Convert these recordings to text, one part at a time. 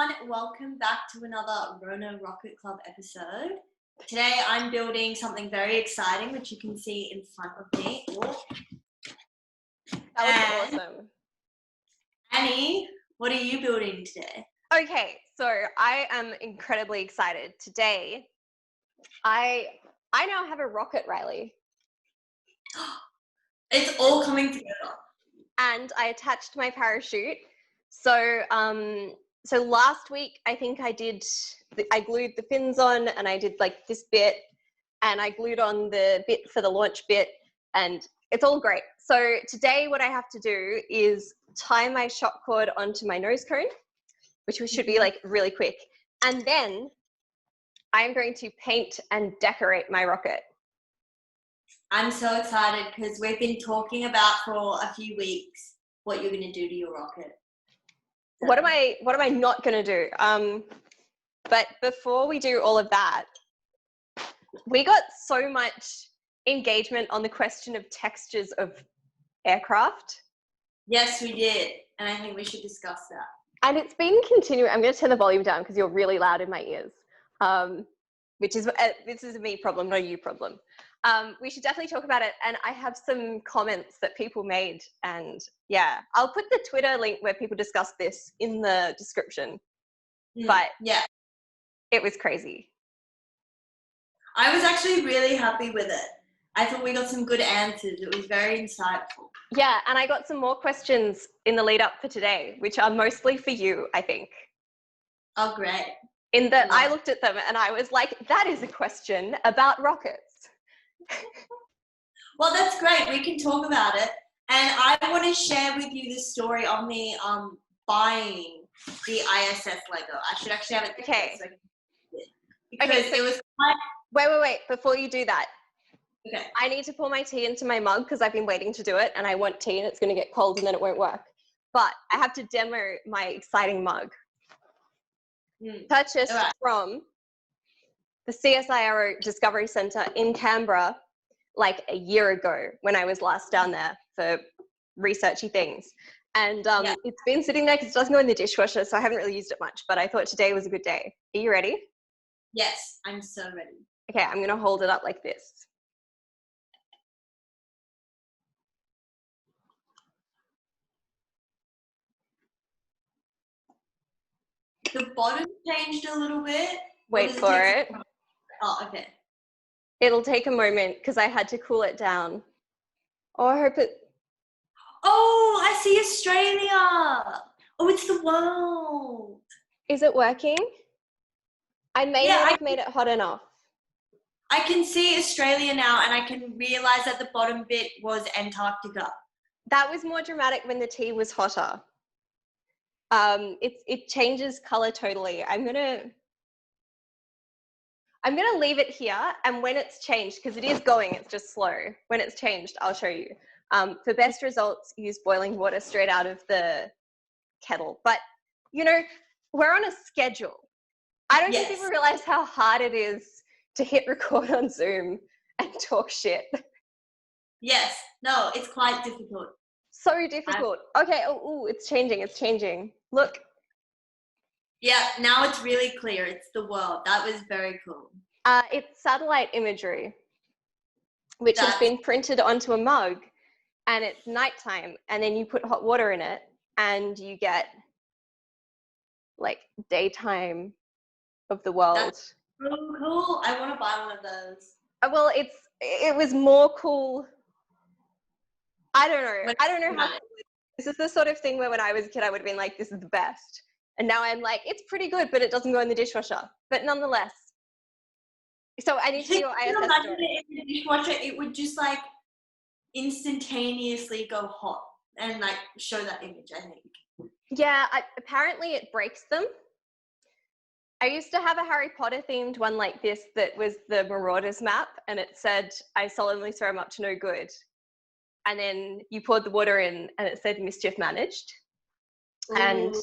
everyone, welcome back to another Rona Rocket Club episode. Today I'm building something very exciting, which you can see in front of me. That was awesome. Annie, what are you building today? Okay, so I am incredibly excited. Today, I now have a rocket, Riley. It's all coming together. And I attached my parachute. So last week, I think I glued the fins on and I did like this bit and I glued on the bit for the launch bit and it's all great. So today what I have to do is tie my shock cord onto my nose cone, which should be like really quick. And then I'm going to paint and decorate my rocket. I'm so excited because we've been talking about for a few weeks what you're going to do to your rocket. What am I not going to do? But before we do all of that, we got so much engagement on the question of textures of aircraft. Yes, we did. And I think we should discuss that. And it's been continuing. I'm going to turn the volume down because you're really loud in my ears, this is a me problem, not a you problem. We should definitely talk about it. And I have some comments that people made. And yeah, I'll put the Twitter link where people discussed this in the description. But yeah, it was crazy. I was actually really happy with it. I thought we got some good answers. It was very insightful. Yeah, and I got some more questions in the lead up for today, which are mostly for you, I think. Oh, great. In that I looked at them and I was like, that is a question about rockets. Well, that's great. We can talk about it. And I want to share with you the story of me buying the ISS Lego. I should actually have it. Okay. Because it was quite... Wait. Before you do that. Okay. I need to pour my tea into my mug because I've been waiting to do it and I want tea and it's going to get cold and then it won't work. But I have to demo my exciting mug. Purchased from the CSIRO Discovery Centre in Canberra like a year ago when I was last down there for researchy things. And it's been sitting there because it doesn't go in the dishwasher, so I haven't really used it much, but I thought today was a good day. Are you ready? Yes, I'm so ready. Okay, I'm going to hold it up like this. The bottom changed a little bit. Wait for it. Oh, okay. It'll take a moment because I had to cool it down. Oh, I hope it... Oh, I see Australia. Oh, it's the world. Is it working? I may not have made it hot enough. I can see Australia now and I can realise that the bottom bit was Antarctica. That was more dramatic when the tea was hotter. It changes colour totally. I'm gonna leave it here, and when it's changed, because it is going, it's just slow. When it's changed, I'll show you. For best results, use boiling water straight out of the kettle. But, you know, we're on a schedule. I don't think people realise how hard it is to hit record on Zoom and talk shit. Yes. No, it's quite difficult. So difficult. Okay. Oh, it's changing. Look. Yeah, now it's really clear. It's the world. That was very cool. It's satellite imagery, which has been printed onto a mug, and it's nighttime, and then you put hot water in it, and you get like daytime of the world. That's so cool. I want to buy one of those. Well, it was more cool. I don't know how. This is the sort of thing where when I was a kid, I would have been like, this is the best. And now I'm like, it's pretty good, but it doesn't go in the dishwasher. But nonetheless. So I need to see your ISS story. It in the dishwasher, it would just like instantaneously go hot and like show that image, I think. Yeah, apparently it breaks them. I used to have a Harry Potter themed one like this that was the Marauders map, and it said, I solemnly swear I'm up to no good. And then you poured the water in and it said mischief managed. Ooh. And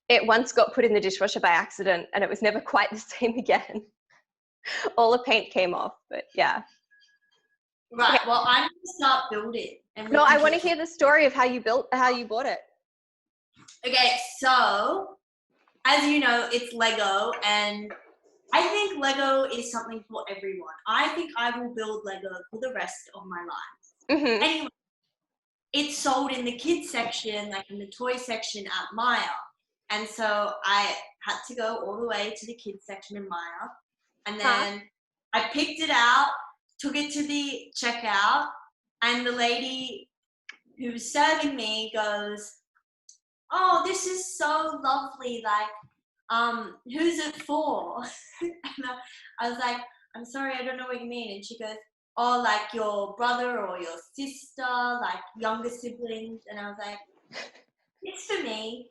it once got put in the dishwasher by accident and it was never quite the same again. All the paint came off, but yeah. Right, okay. Well, I'm going to start building. No, I want to hear the story of how you bought it. Okay, so as you know, it's Lego, and I think Lego is something for everyone. I think I will build Lego for the rest of my life. Mm-hmm. Anyway, it's sold in the kids section, like in the toy section at Maya. And so I had to go all the way to the kids section in Maya. And then I picked it out, took it to the checkout, and the lady who was serving me goes, "Oh, this is so lovely. Like, who's it for?" And I was like, "I'm sorry, I don't know what you mean." And she goes, "Oh, like your brother or your sister, like younger siblings." And I was like, "It's for me."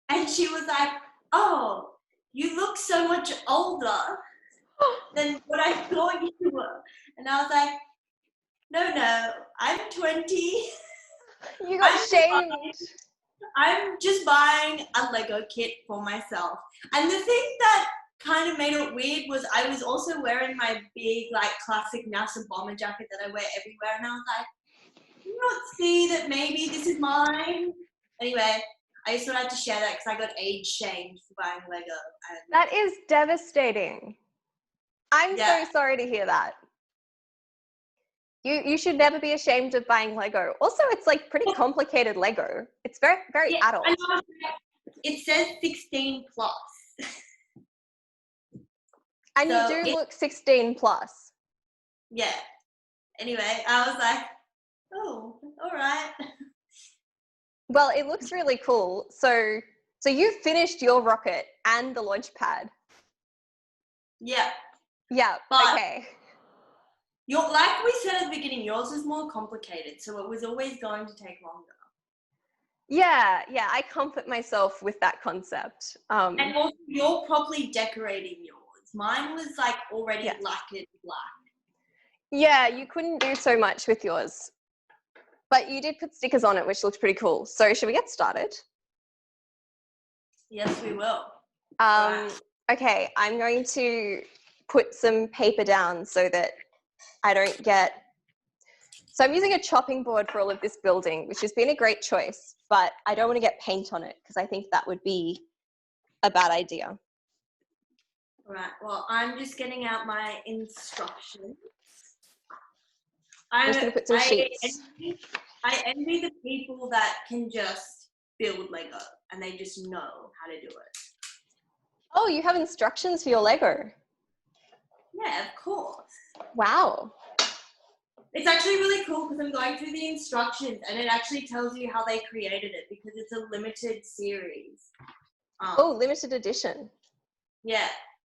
And she was like, "Oh, you look so much older than what I thought you were." And I was like, No, I'm 20. You got shamed. I'm just buying a Lego kit for myself. And the thing that kind of made it weird was I was also wearing my big, like, classic NASA bomber jacket that I wear everywhere. And I was like, "Do you not see that maybe this is mine?" Anyway, I just wanted to share that because I got age shamed for buying Lego. And That is devastating. I'm yeah. so sorry to hear that. You should never be ashamed of buying Lego. Also, it's like pretty complicated Lego. It's very Yeah, adult. I know. It says 16 plus. And So you do look 16 plus. Yeah. Anyway, I was like, "Oh, all right." Well, it looks really cool. So you finished your rocket and the launch pad. Yeah. Yeah, But okay. like we said at the beginning, yours is more complicated, so it was always going to take longer. Yeah, I comfort myself with that concept. And also, you're properly decorating yours. Mine was like already lacquered black. Yeah, you couldn't do so much with yours. But you did put stickers on it, which looks pretty cool. So should we get started? Yes, we will. Right. Okay, I'm going to put some paper down so that I don't get... So I'm using a chopping board for all of this building, which has been a great choice, but I don't want to get paint on it because I think that would be a bad idea. All right, well, I'm just getting out my instructions. I'm just going to put some sheets. I envy the people that can just build Lego and they just know how to do it. Oh, you have instructions for your Lego? Yeah, of course. Wow. It's actually really cool because I'm going through the instructions and it actually tells you how they created it because it's a limited series. Limited edition. Yeah.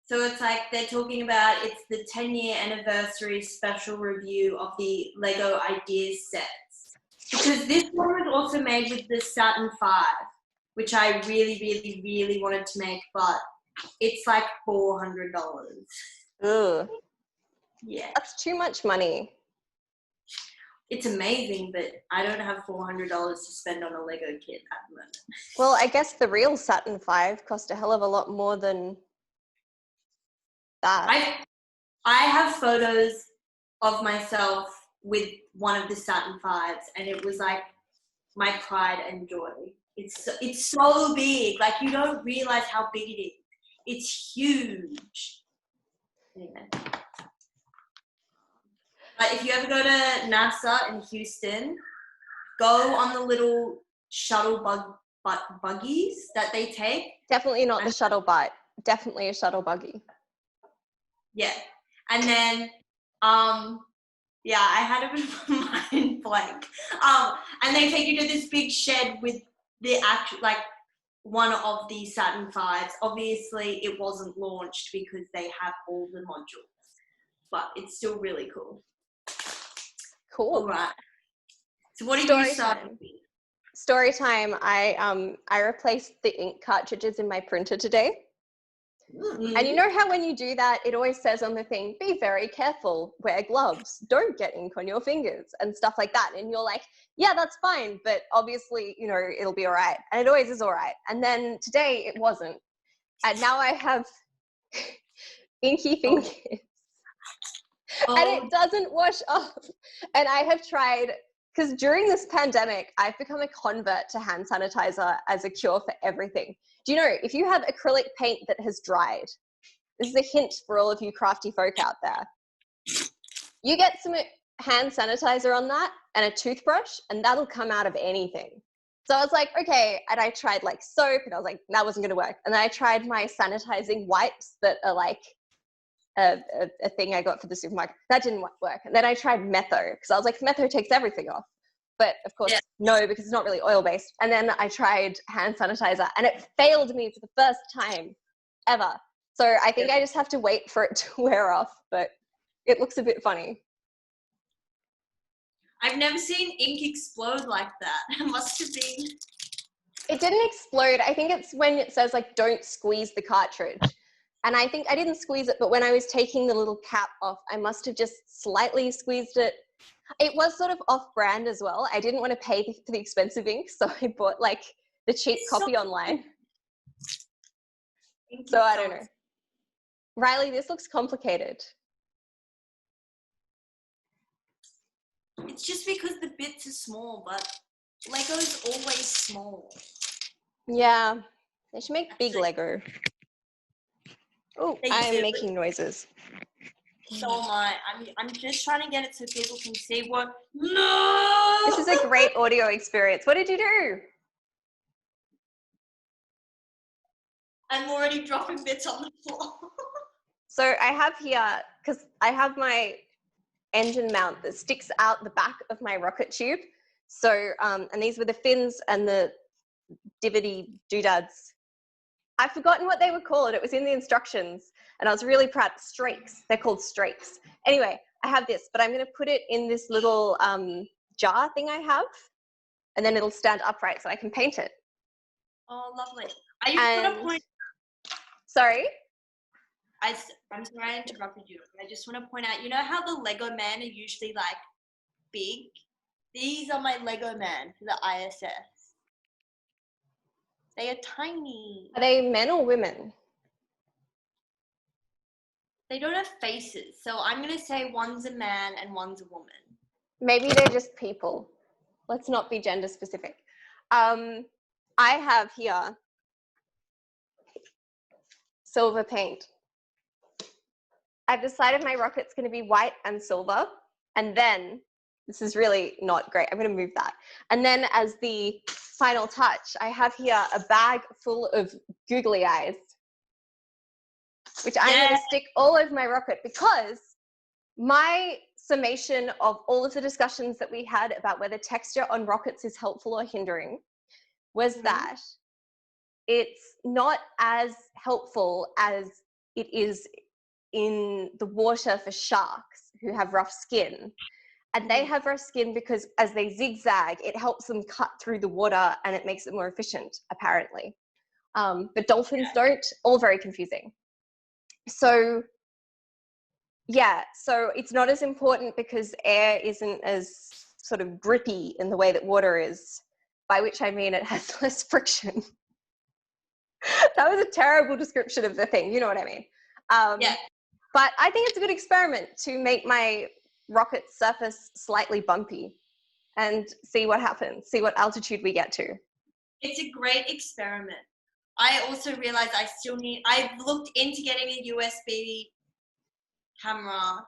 So it's like they're talking about it's the 10-year anniversary special review of the Lego Ideas sets. Because this one was also made with the Saturn V, which I really, really, really wanted to make, but it's like $400. Ugh. Yeah. That's too much money. It's amazing, but I don't have $400 to spend on a Lego kit at the moment. Well, I guess the real Saturn V cost a hell of a lot more than that. I have photos of myself with one of the Saturn V's, and it was like my pride and joy. It's so big, like you don't realize how big it is. It's huge. Anyway. But if you ever go to NASA in Houston, go on the little shuttle buggies that they take. Definitely not the shuttle bite. Definitely a shuttle buggy. Yeah. And then, yeah, I had a bit of a mind blank. And they take you to this big shed with the actual, like, one of the Saturn V's. Obviously, it wasn't launched because they have all the modules, but it's still really cool. Cool. All right. So what did you start with? Story time. I replaced the ink cartridges in my printer today. Mm-hmm. And you know how when you do that, it always says on the thing, be very careful, wear gloves, don't get ink on your fingers and stuff like that. And you're like, yeah, that's fine. But obviously, you know, it'll be all right. And it always is all right. And then today it wasn't. And now I have inky fingers. And it doesn't wash off. And I have tried because during this pandemic, I've become a convert to hand sanitizer as a cure for everything. Do you know, if you have acrylic paint that has dried, this is a hint for all of you crafty folk out there, you get some hand sanitizer on that and a toothbrush, and that'll come out of anything. So I was like, okay, and I tried like soap, and I was like, that wasn't gonna work. And then I tried my sanitizing wipes that are like a thing I got for the supermarket. That didn't work. And then I tried Metho, because I was like, Metho takes everything off. But of course, no, because it's not really oil-based. And then I tried hand sanitizer, and it failed me for the first time ever. So I think I just have to wait for it to wear off, but it looks a bit funny. I've never seen ink explode like that. It must have been. It didn't explode. I think it's when it says like, don't squeeze the cartridge. And I think I didn't squeeze it, but when I was taking the little cap off, I must have just slightly squeezed it. It was sort of off-brand as well. I didn't want to pay for the expensive ink, so I bought like the cheap copy online. So I don't know. Riley, this looks complicated. It's just because the bits are small, but Lego's always small. Yeah, they should make big Lego. Oh, I'm making noises. So am I. I'm just trying to get it so people can see what. No! This is a great audio experience. What did you do? I'm already dropping bits on the floor. So I have here, because I have my engine mount that sticks out the back of my rocket tube. So, and these were the fins and the divvy doodads. I've forgotten what they were called. It was in the instructions, and I was really proud. Strakes. They're called strakes. Anyway, I have this, but I'm going to put it in this little jar thing I have, and then it'll stand upright so I can paint it. Oh, lovely. Are you going to point? Sorry? I'm sorry I interrupted you. I just want to point out, you know how the Lego men are usually like big? These are my Lego men for the ISS. They are tiny. Are they men or women? They don't have faces, so I'm going to say one's a man and one's a woman. Maybe they're just people. Let's not be gender specific. I have here silver paint. I've decided my rocket's going to be white and silver, and then, this is really not great, I'm going to move that. And then as the final touch, I have here a bag full of googly eyes, which I'm going to stick all over my rocket, because my summation of all of the discussions that we had about whether texture on rockets is helpful or hindering was that it's not as helpful as it is in the water for sharks who have rough skin. And they have rough skin because as they zigzag, it helps them cut through the water and it makes it more efficient, apparently. But dolphins don't, all very confusing. So yeah, so it's not as important because air isn't as sort of grippy in the way that water is, by which I mean it has less friction. That was a terrible description of the thing, you know what I mean? But I think it's a good experiment to make my rocket surface slightly bumpy and see what happens, see what altitude we get to. It's a great experiment. I also realized I've looked into getting a USB camera,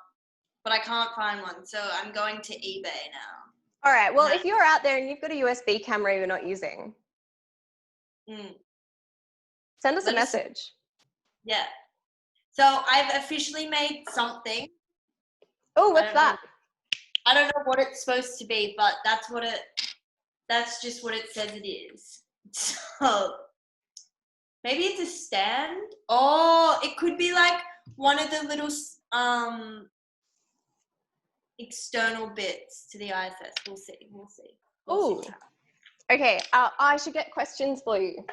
but I can't find one, so I'm going to eBay now. All right, well, if you're out there and you've got a USB camera you're not using, send us a message. Yeah. So I've officially made something. Oh, what's that? I don't know what it's supposed to be, but that's just what it says it is. So maybe it's a stand. Oh, it could be like one of the little external bits to the ISS. We'll see. Oh, okay. I should get questions for you.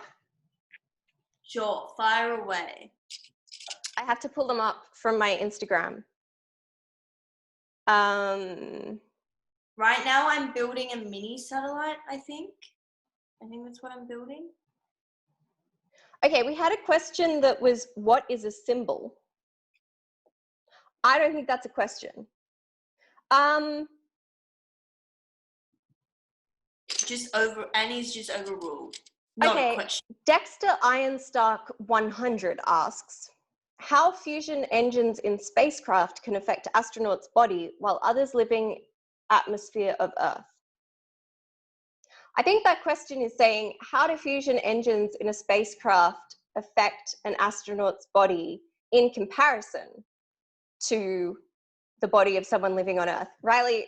Sure, fire away. I have to pull them up from my Instagram. Right now I'm building a mini satellite, I think. I think that's what I'm building. Okay, we had a question that was, what is a symbol? I don't think that's a question. Annie's just overruled. Not a question. Dexter Ironstark 100 asks, how fusion engines in spacecraft can affect astronauts' body while others living atmosphere of Earth? I think that question is saying, how do fusion engines in a spacecraft affect an astronaut's body in comparison to the body of someone living on Earth? Riley,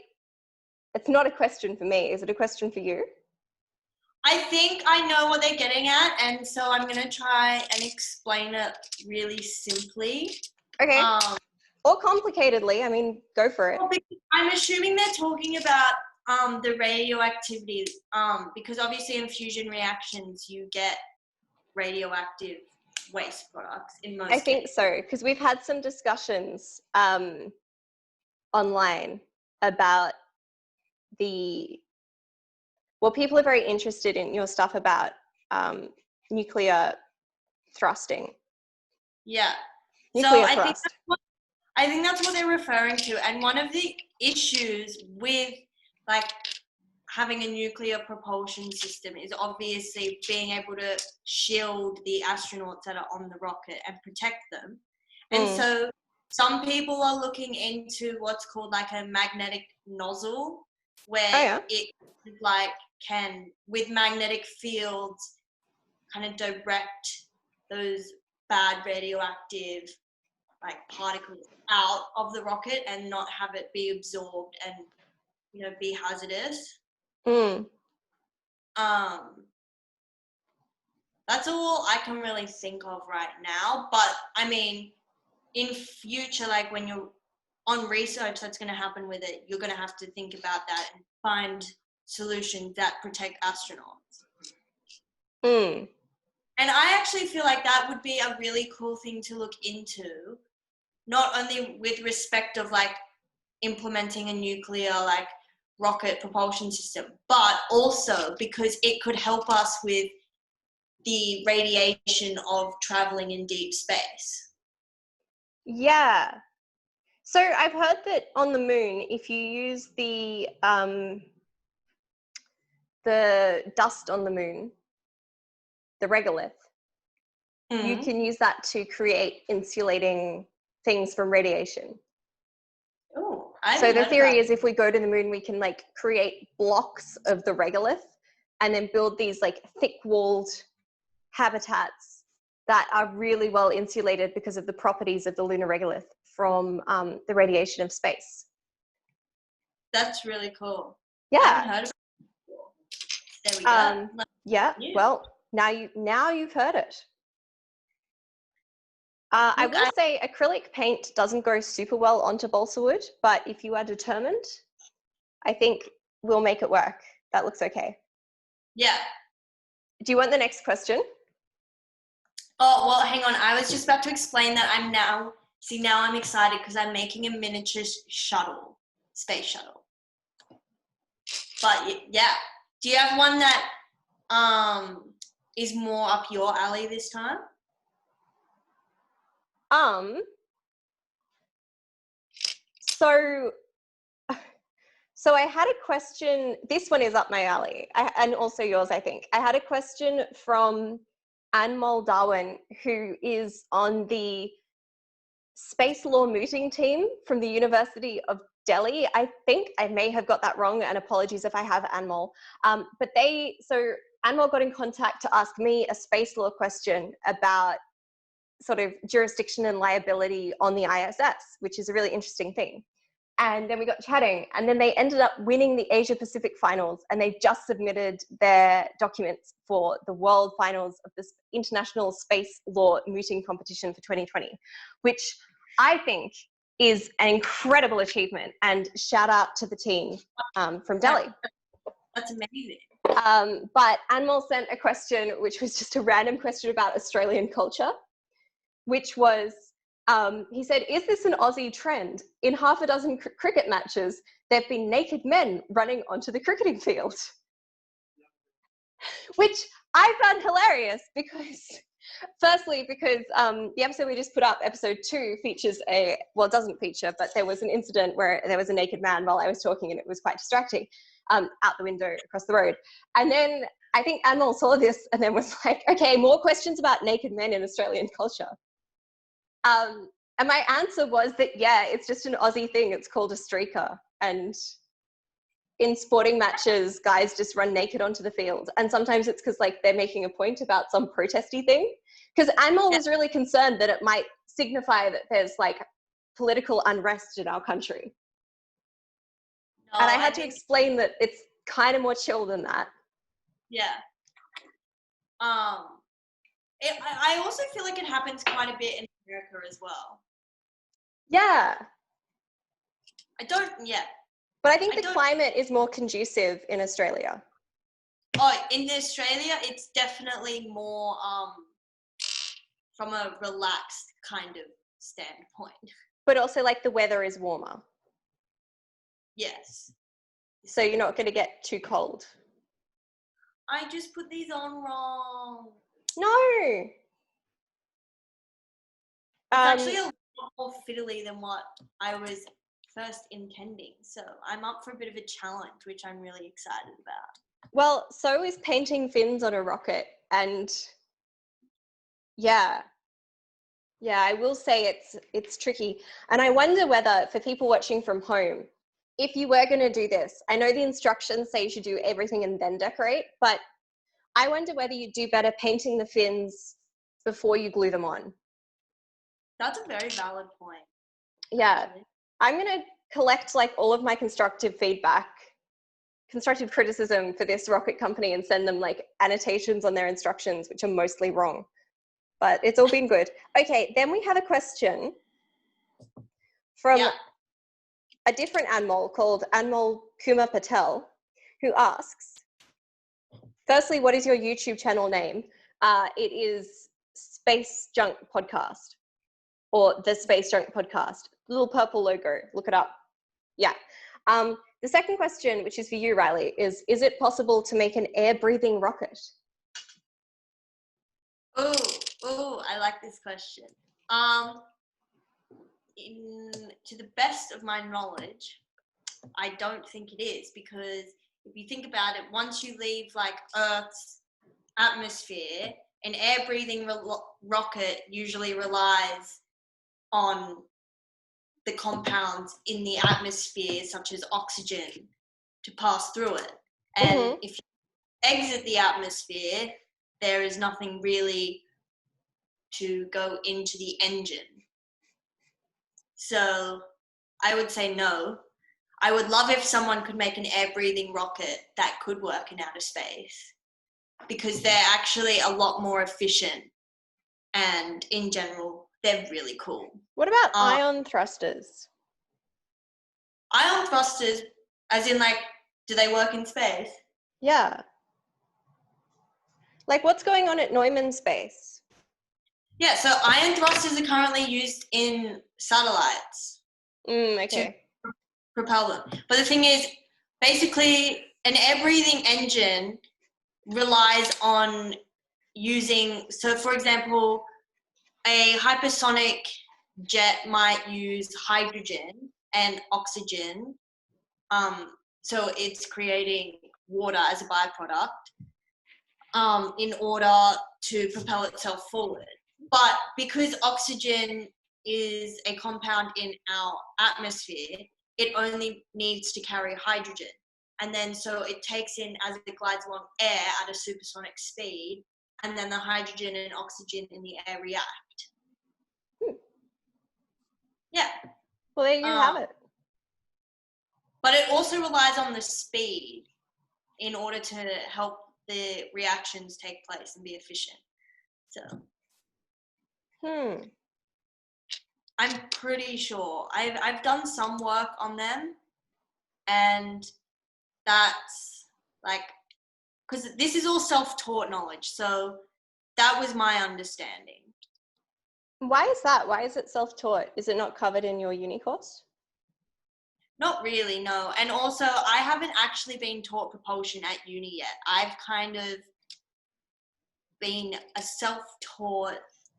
it's not a question for me. Is it a question for you? I think I know what they're getting at, and so I'm going to try and explain it really simply. Okay. Or complicatedly. I mean, go for it. I'm assuming they're talking about the radioactivity, because obviously in fusion reactions you get radioactive waste products in most cases. I think so, because we've had some discussions online about people are very interested in your stuff about nuclear thrusting. Yeah. Nuclear so thrust. I think that's what they're referring to. And one of the issues with like having a nuclear propulsion system is obviously being able to shield the astronauts that are on the rocket and protect them. And so some people are looking into what's called like a magnetic nozzle, where it like can, with magnetic fields, kind of direct those bad radioactive like particles out of the rocket and not have it be absorbed and, you know, be hazardous. That's all I can really think of right now. But I mean, in future, like when you're on research that's going to happen with it, you're going to have to think about that and find solutions that protect astronauts. And I actually feel like that would be a really cool thing to look into, not only with respect of like implementing a nuclear like rocket propulsion system, but also because it could help us with the radiation of traveling in deep space. Yeah. So I've heard that on the moon, if you use the dust on the moon, the regolith, you can use that to create insulating things from radiation. Oh, so the theory is if we go to the moon, we can like create blocks of the regolith and then build these like thick-walled habitats that are really well insulated because of the properties of the lunar regolith from the radiation of space. That's really cool. Yeah. I haven't heard of it before. There we go. Yeah. Well, now you've heard it. I will say acrylic paint doesn't go super well onto balsa wood, but if you are determined, I think we'll make it work. That looks okay. Yeah. Do you want the next question? Oh, well, hang on. I was just about to explain that now I'm excited because I'm making a miniature shuttle, space shuttle. But yeah, do you have one that is more up your alley this time? So I had a question. This one is up my alley, and also yours, I think. I had a question from Anne Darwin, who is on the space law mooting team from the University of Delhi. I think I may have got that wrong, and apologies if I have, Anne Mol. But Anne Mol got in contact to ask me a space law question about sort of jurisdiction and liability on the ISS, which is a really interesting thing. And then we got chatting, and then they ended up winning the Asia Pacific finals, and they just submitted their documents for the world finals of this international space law mooting competition for 2020, which I think is an incredible achievement, and shout out to the team from Delhi. That's amazing. But Anmol sent a question, which was just a random question about Australian culture, which was, he said, is this an Aussie trend? In half a dozen cricket matches, there've been naked men running onto the cricketing field. Which I found hilarious because, firstly, because the episode we just put up, episode 2, features it doesn't feature, but there was an incident where there was a naked man while I was talking and it was quite distracting. out the window across the road. And then I think Anmol saw this and then was like, okay, more questions about naked men in Australian culture. And my answer was that, yeah, it's just an Aussie thing. It's called a streaker. And in sporting matches, guys just run naked onto the field. And sometimes it's because like they're making a point about some protesty thing. Because Anmol was really concerned that it might signify that there's like political unrest in our country. No, And I had to explain that it's kind of more chill than that. Yeah. I also feel like it happens quite a bit in America as well. Yeah. But I think the climate is more conducive in Australia. Oh, in Australia, it's definitely more from a relaxed kind of standpoint. But also like the weather is warmer. Yes. So you're not going to get too cold. I just put these on wrong. No. It's actually a lot more fiddly than what I was first intending. So I'm up for a bit of a challenge, which I'm really excited about. Well, so is painting fins on a rocket. And yeah, I will say it's tricky. And I wonder whether for people watching from home, if you were going to do this, I know the instructions say you should do everything and then decorate, but I wonder whether you'd do better painting the fins before you glue them on. That's a very valid point. Yeah. I'm going to collect like all of my constructive criticism for this rocket company and send them like annotations on their instructions, which are mostly wrong. But it's all been good. Okay, then we have a question from a different Anmol called Anmol Kumar Patel, who asks, firstly, what is your YouTube channel name? It is Space Junk Podcast, or the Space Junk Podcast. Little purple logo, look it up. Yeah. The second question, which is for you, Riley, is it possible to make an air-breathing rocket? Oh, I like this question. To the best of my knowledge, I don't think it is, because if you think about it, once you leave like Earth's atmosphere, an air-breathing rocket usually relies on the compounds in the atmosphere, such as oxygen, to pass through it. And if you exit the atmosphere, there is nothing really to go into the engine. So I would say no. I would love if someone could make an air-breathing rocket that could work in outer space, because they're actually a lot more efficient, and in general, they're really cool. What about ion thrusters? Ion thrusters, as in like, do they work in space? Yeah. Like what's going on at Neumann space? Yeah, so ion thrusters are currently used in satellites. Okay. To propel them. But the thing is, basically, an air-breathing engine relies on using, so for example, a hypersonic jet might use hydrogen and oxygen. So it's creating water as a byproduct in order to propel itself forward. But because oxygen is a compound in our atmosphere, it only needs to carry hydrogen. And then so it takes in, as it glides along, air at a supersonic speed, and then the hydrogen and oxygen in the air react. Yeah. Well, there you have it. But it also relies on the speed in order to help the reactions take place and be efficient. So. I'm pretty sure. I've done some work on them, and that's like, because this is all self-taught knowledge, so that was my understanding. Why is that? Why is it self-taught? Is it not covered in your uni course? Not really, no. And also, I haven't actually been taught propulsion at uni yet. I've kind of been a self-taught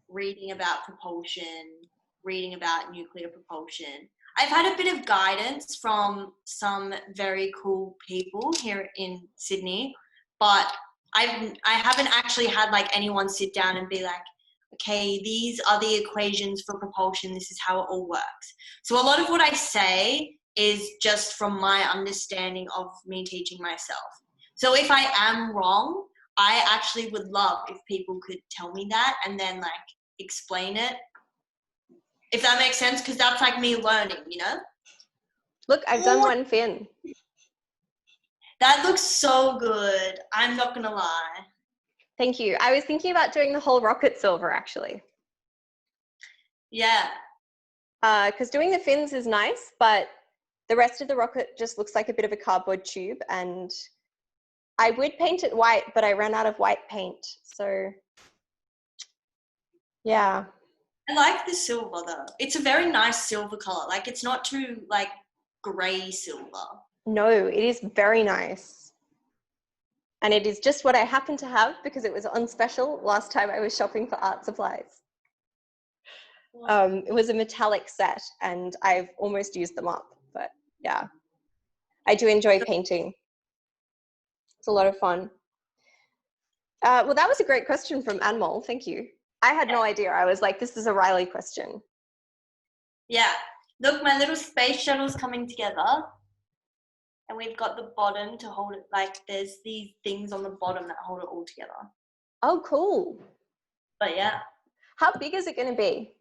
reading about propulsion, reading about nuclear propulsion. I've had a bit of guidance from some very cool people here in Sydney, but I haven't actually had like anyone sit down and be like, okay, these are the equations for propulsion. This is how it all works. So a lot of what I say is just from my understanding of me teaching myself. So if I am wrong, I actually would love if people could tell me that and then like explain it. If that makes sense, because that's like me learning, you know? Look, I've done one fin. That looks so good. I'm not gonna lie. Thank you. I was thinking about doing the whole rocket silver actually. Yeah. Because doing the fins is nice, but the rest of the rocket just looks like a bit of a cardboard tube, and I would paint it white, but I ran out of white paint. So yeah. I like the silver though. It's a very nice silver color. Like it's not too like grey silver. No, it is very nice. And it is just what I happen to have because it was on special last time I was shopping for art supplies. It was a metallic set and I've almost used them up, but yeah, I do enjoy painting. It's a lot of fun. Well, that was a great question from Anmol. Thank you. I had no idea. I was like, this is a Riley question. Yeah. Look, my little space shuttle's coming together. And we've got the bottom to hold it. Like there's these things on the bottom that hold it all together. Oh, cool. But yeah. How big is it going to be?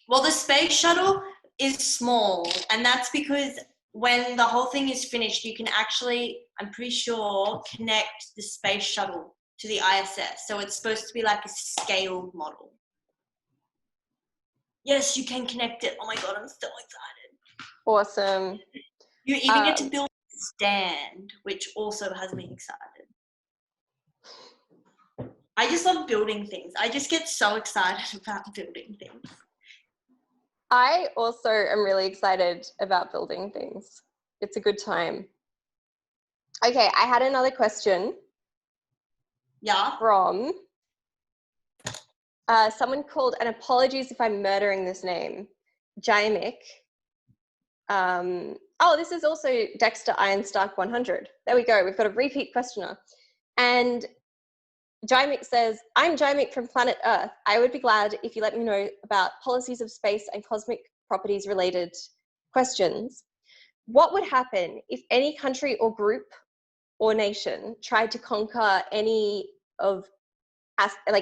Well, the space shuttle is small, and that's because when the whole thing is finished, you can actually, I'm pretty sure, connect the space shuttle to the ISS. So it's supposed to be like a scaled model. Yes, you can connect it. Oh my God, I'm so excited. Awesome. You even get to build a stand, which also has me excited. I just love building things. I just get so excited about building things. I also am really excited about building things. It's a good time. Okay, I had another question. Yeah. From someone called, and apologies if I'm murdering this name, Jaimic. Oh, this is also Dexter Ironstark 100. There we go. We've got a repeat questioner. And Jaimic says, I'm Jaimic from planet Earth. I would be glad if you let me know about policies of space and cosmic properties related questions. What would happen if any country or group or nation tried to conquer any of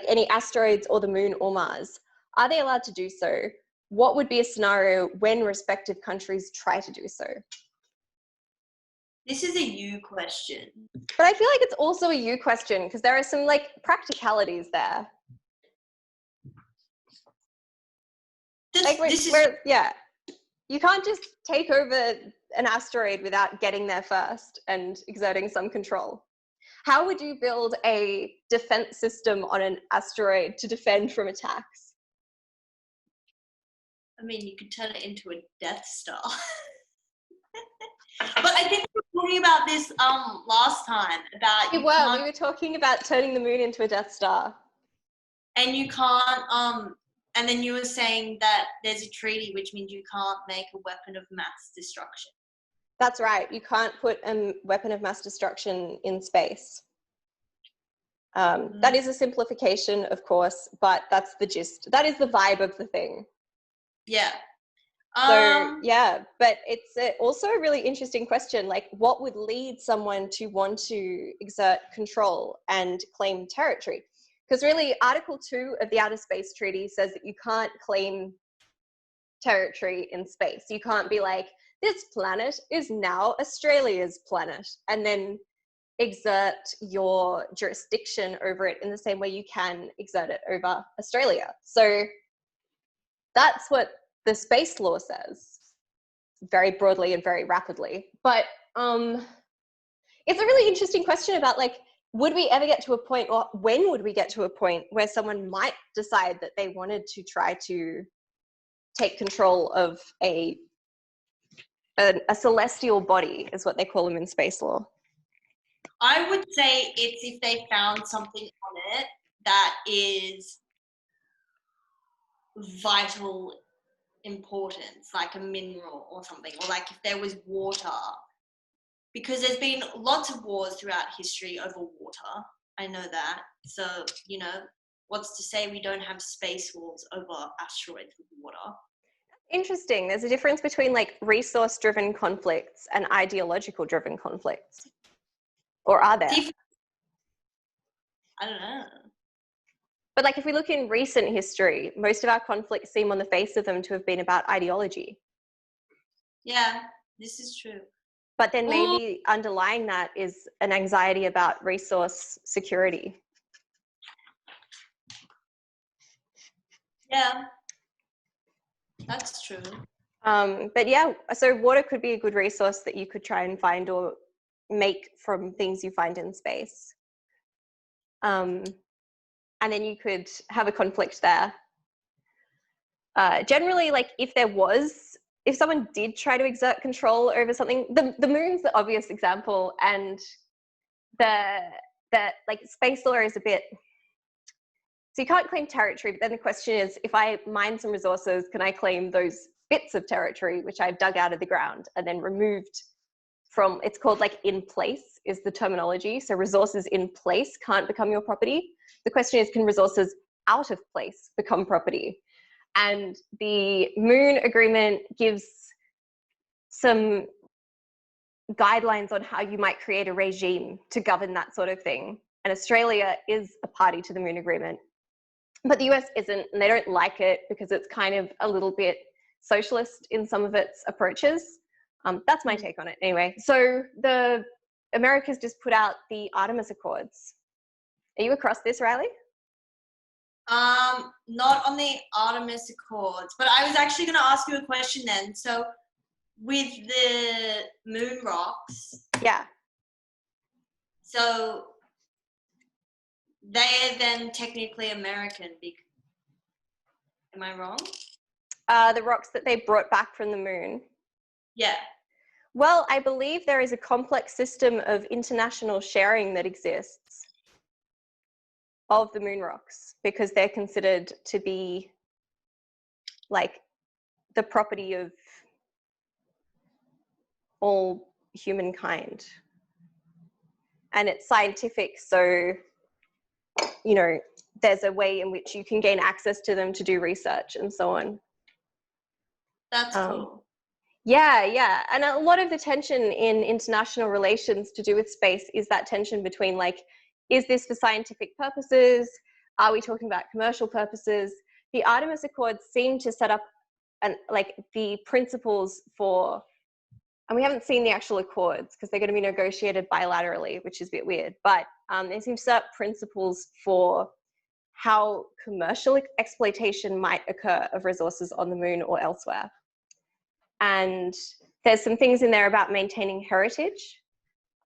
any asteroids or the moon or Mars? Are they allowed to do so? What would be a scenario when respective countries try to do so? This is a you question. But I feel like it's also a you question because there are some like practicalities there. Yeah, you can't just take over an asteroid without getting there first and exerting some control. How would you build a defense system on an asteroid to defend from attacks? I mean, you could turn it into a Death Star. But I think we were talking about this last time about we were talking about turning the moon into a Death Star. And you can't and then you were saying that there's a treaty which means you can't make a weapon of mass destruction. That's right. You can't put a weapon of mass destruction in space. That is a simplification, of course, but that's the gist. That is the vibe of the thing. Yeah. So, yeah, but it's also a really interesting question. Like, what would lead someone to want to exert control and claim territory? Because really, Article 2 of the Outer Space Treaty says that you can't claim territory in space. You can't be like, this planet is now Australia's planet, and then exert your jurisdiction over it in the same way you can exert it over Australia. So that's what the space law says, very broadly and very rapidly. But it's a really interesting question about like, would we ever get to a point, or when would we get to a point where someone might decide that they wanted to try to take control of a celestial body, is what they call them in space law? I would say it's if they found something on it that is vital importance, like a mineral or something, or like if there was water, because there's been lots of wars throughout history over water. I know that. So, you know, what's to say we don't have space wars over asteroids with water? Interesting. There's a difference between like resource-driven conflicts and ideological-driven conflicts. Or are there? I don't know. But like if we look in recent history, most of our conflicts seem on the face of them to have been about ideology. Yeah, this is true. But then maybe underlying that is an anxiety about resource security. Yeah, that's true. But yeah, so water could be a good resource that you could try and find or make from things you find in space. And then you could have a conflict there. Generally, like if someone did try to exert control over something, the moon's the obvious example, and the like space law is a bit, so you can't claim territory, but then the question is, if I mine some resources, can I claim those bits of territory which I've dug out of the ground and then removed from, it's called like in place is the terminology. So resources in place can't become your property. The question is, can resources out of place become property? And the Moon Agreement gives some guidelines on how you might create a regime to govern that sort of thing. And Australia is a party to the Moon Agreement, but the US isn't, and they don't like it because it's kind of a little bit socialist in some of its approaches. That's my take on it anyway. So the America's just put out the Artemis Accords. Are you across this, Riley? Not on the Artemis Accords, but I was actually going to ask you a question then. So with the moon rocks. Yeah. So they're then technically American. Am I wrong? The rocks that they brought back from the moon. Yeah. Well, I believe there is a complex system of international sharing that exists of the moon rocks because they're considered to be like the property of all humankind. And it's scientific, so, you know, there's a way in which you can gain access to them to do research and so on. That's cool. Yeah. And a lot of the tension in international relations to do with space is that tension between like, is this for scientific purposes? Are we talking about commercial purposes? The Artemis Accords seem to set up like the principles for, and we haven't seen the actual accords because they're going to be negotiated bilaterally, which is a bit weird, but they seem to set up principles for how commercial exploitation might occur of resources on the moon or elsewhere. And there's some things in there about maintaining heritage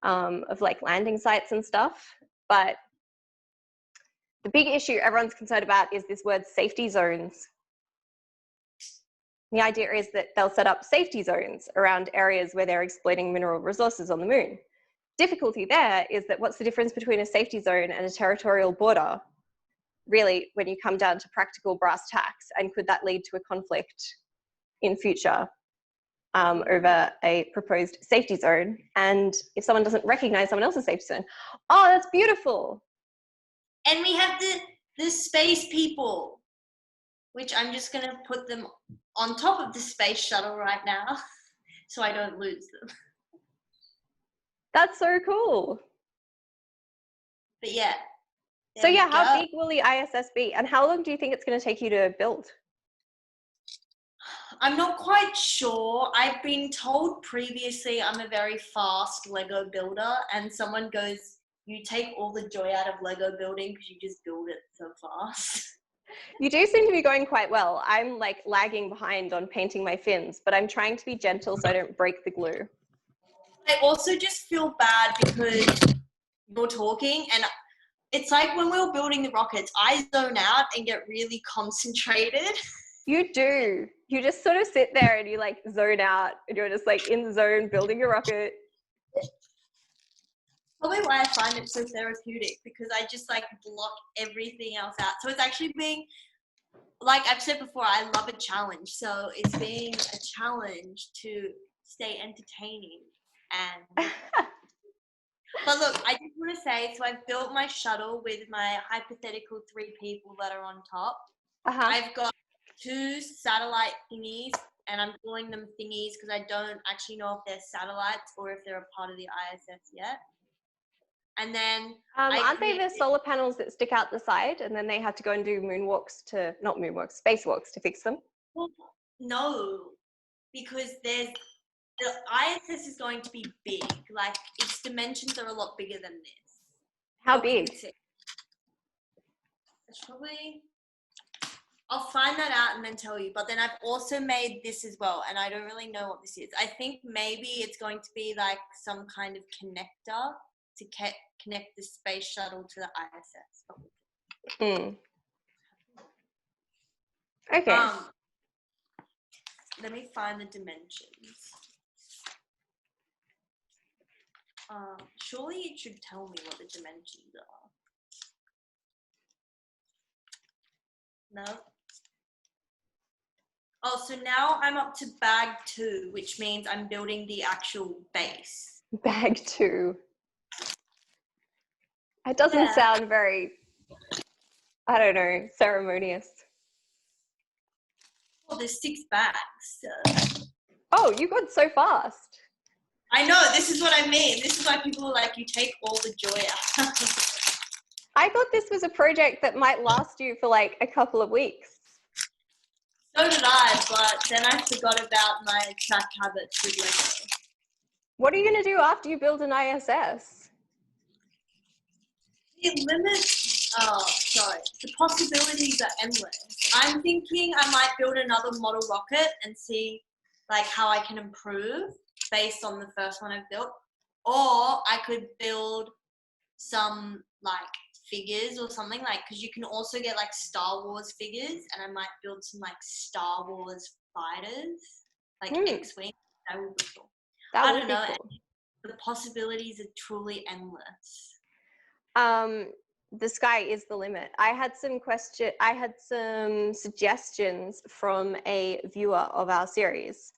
of like landing sites and stuff. But the big issue everyone's concerned about is this word safety zones. The idea is that they'll set up safety zones around areas where they're exploiting mineral resources on the moon. Difficulty there is that what's the difference between a safety zone and a territorial border, really, when you come down to practical brass tacks, and could that lead to a conflict in future over a proposed safety zone? And if someone doesn't recognize someone else's safety zone, oh, that's beautiful. And we have the space people, which I'm just going to put them on top of the space shuttle right now so I don't lose them. That's so cool. But yeah. So yeah, how big will the ISS be? And how long do you think it's going to take you to build? I'm not quite sure. I've been told previously I'm a very fast Lego builder, and someone goes, you take all the joy out of Lego building because you just build it so fast. You do seem to be going quite well. I'm like lagging behind on painting my fins, but I'm trying to be gentle so I don't break the glue. I also just feel bad because you're talking, and it's like when we were building the rockets, I zone out and get really concentrated. You do. You just sort of sit there and you like zone out and you're just like in the zone building your rocket. Probably why I find it so therapeutic, because I just like block everything else out. So it's actually being like I've said before, I love a challenge. So it's being a challenge to stay entertaining. And but look, I just want to say, so I've built my shuttle with my hypothetical 3 people that are on top. I've got 2 satellite thingies, and I'm calling them thingies because I don't actually know if they're satellites or if they're a part of the ISS yet. And then aren't they the solar panels that stick out the side, and then they have to go and do spacewalks to fix them? Well, no, because the ISS is going to be big. Like, its dimensions are a lot bigger than this. How big? It's probably... I'll find that out and then tell you. But then I've also made this as well, and I don't really know what this is. I think maybe it's going to be like some kind of connector to connect the space shuttle to the ISS. Okay. Let me find the dimensions. Surely it should tell me what the dimensions are. No. Oh, so now I'm up to bag 2, which means I'm building the actual base. Bag 2. It doesn't sound very, I don't know, ceremonious. Well, there's 6 bags. So. Oh, you got so fast. I know, this is what I mean. This is why people are like, you take all the joy out. I thought this was a project that might last you for like a couple of weeks. So did I, but then I forgot about my track habits with Lego. What are you going to do after you build an ISS? The possibilities are endless. I'm thinking I might build another model rocket and see like how I can improve based on the first one I've built. Or I could build some like figures or something, like, because you can also get like Star Wars figures, and I might build some like Star Wars fighters, like X-Wing. That would be cool. I don't know. Cool. The possibilities are truly endless. The sky is the limit. I had some suggestions from a viewer of our series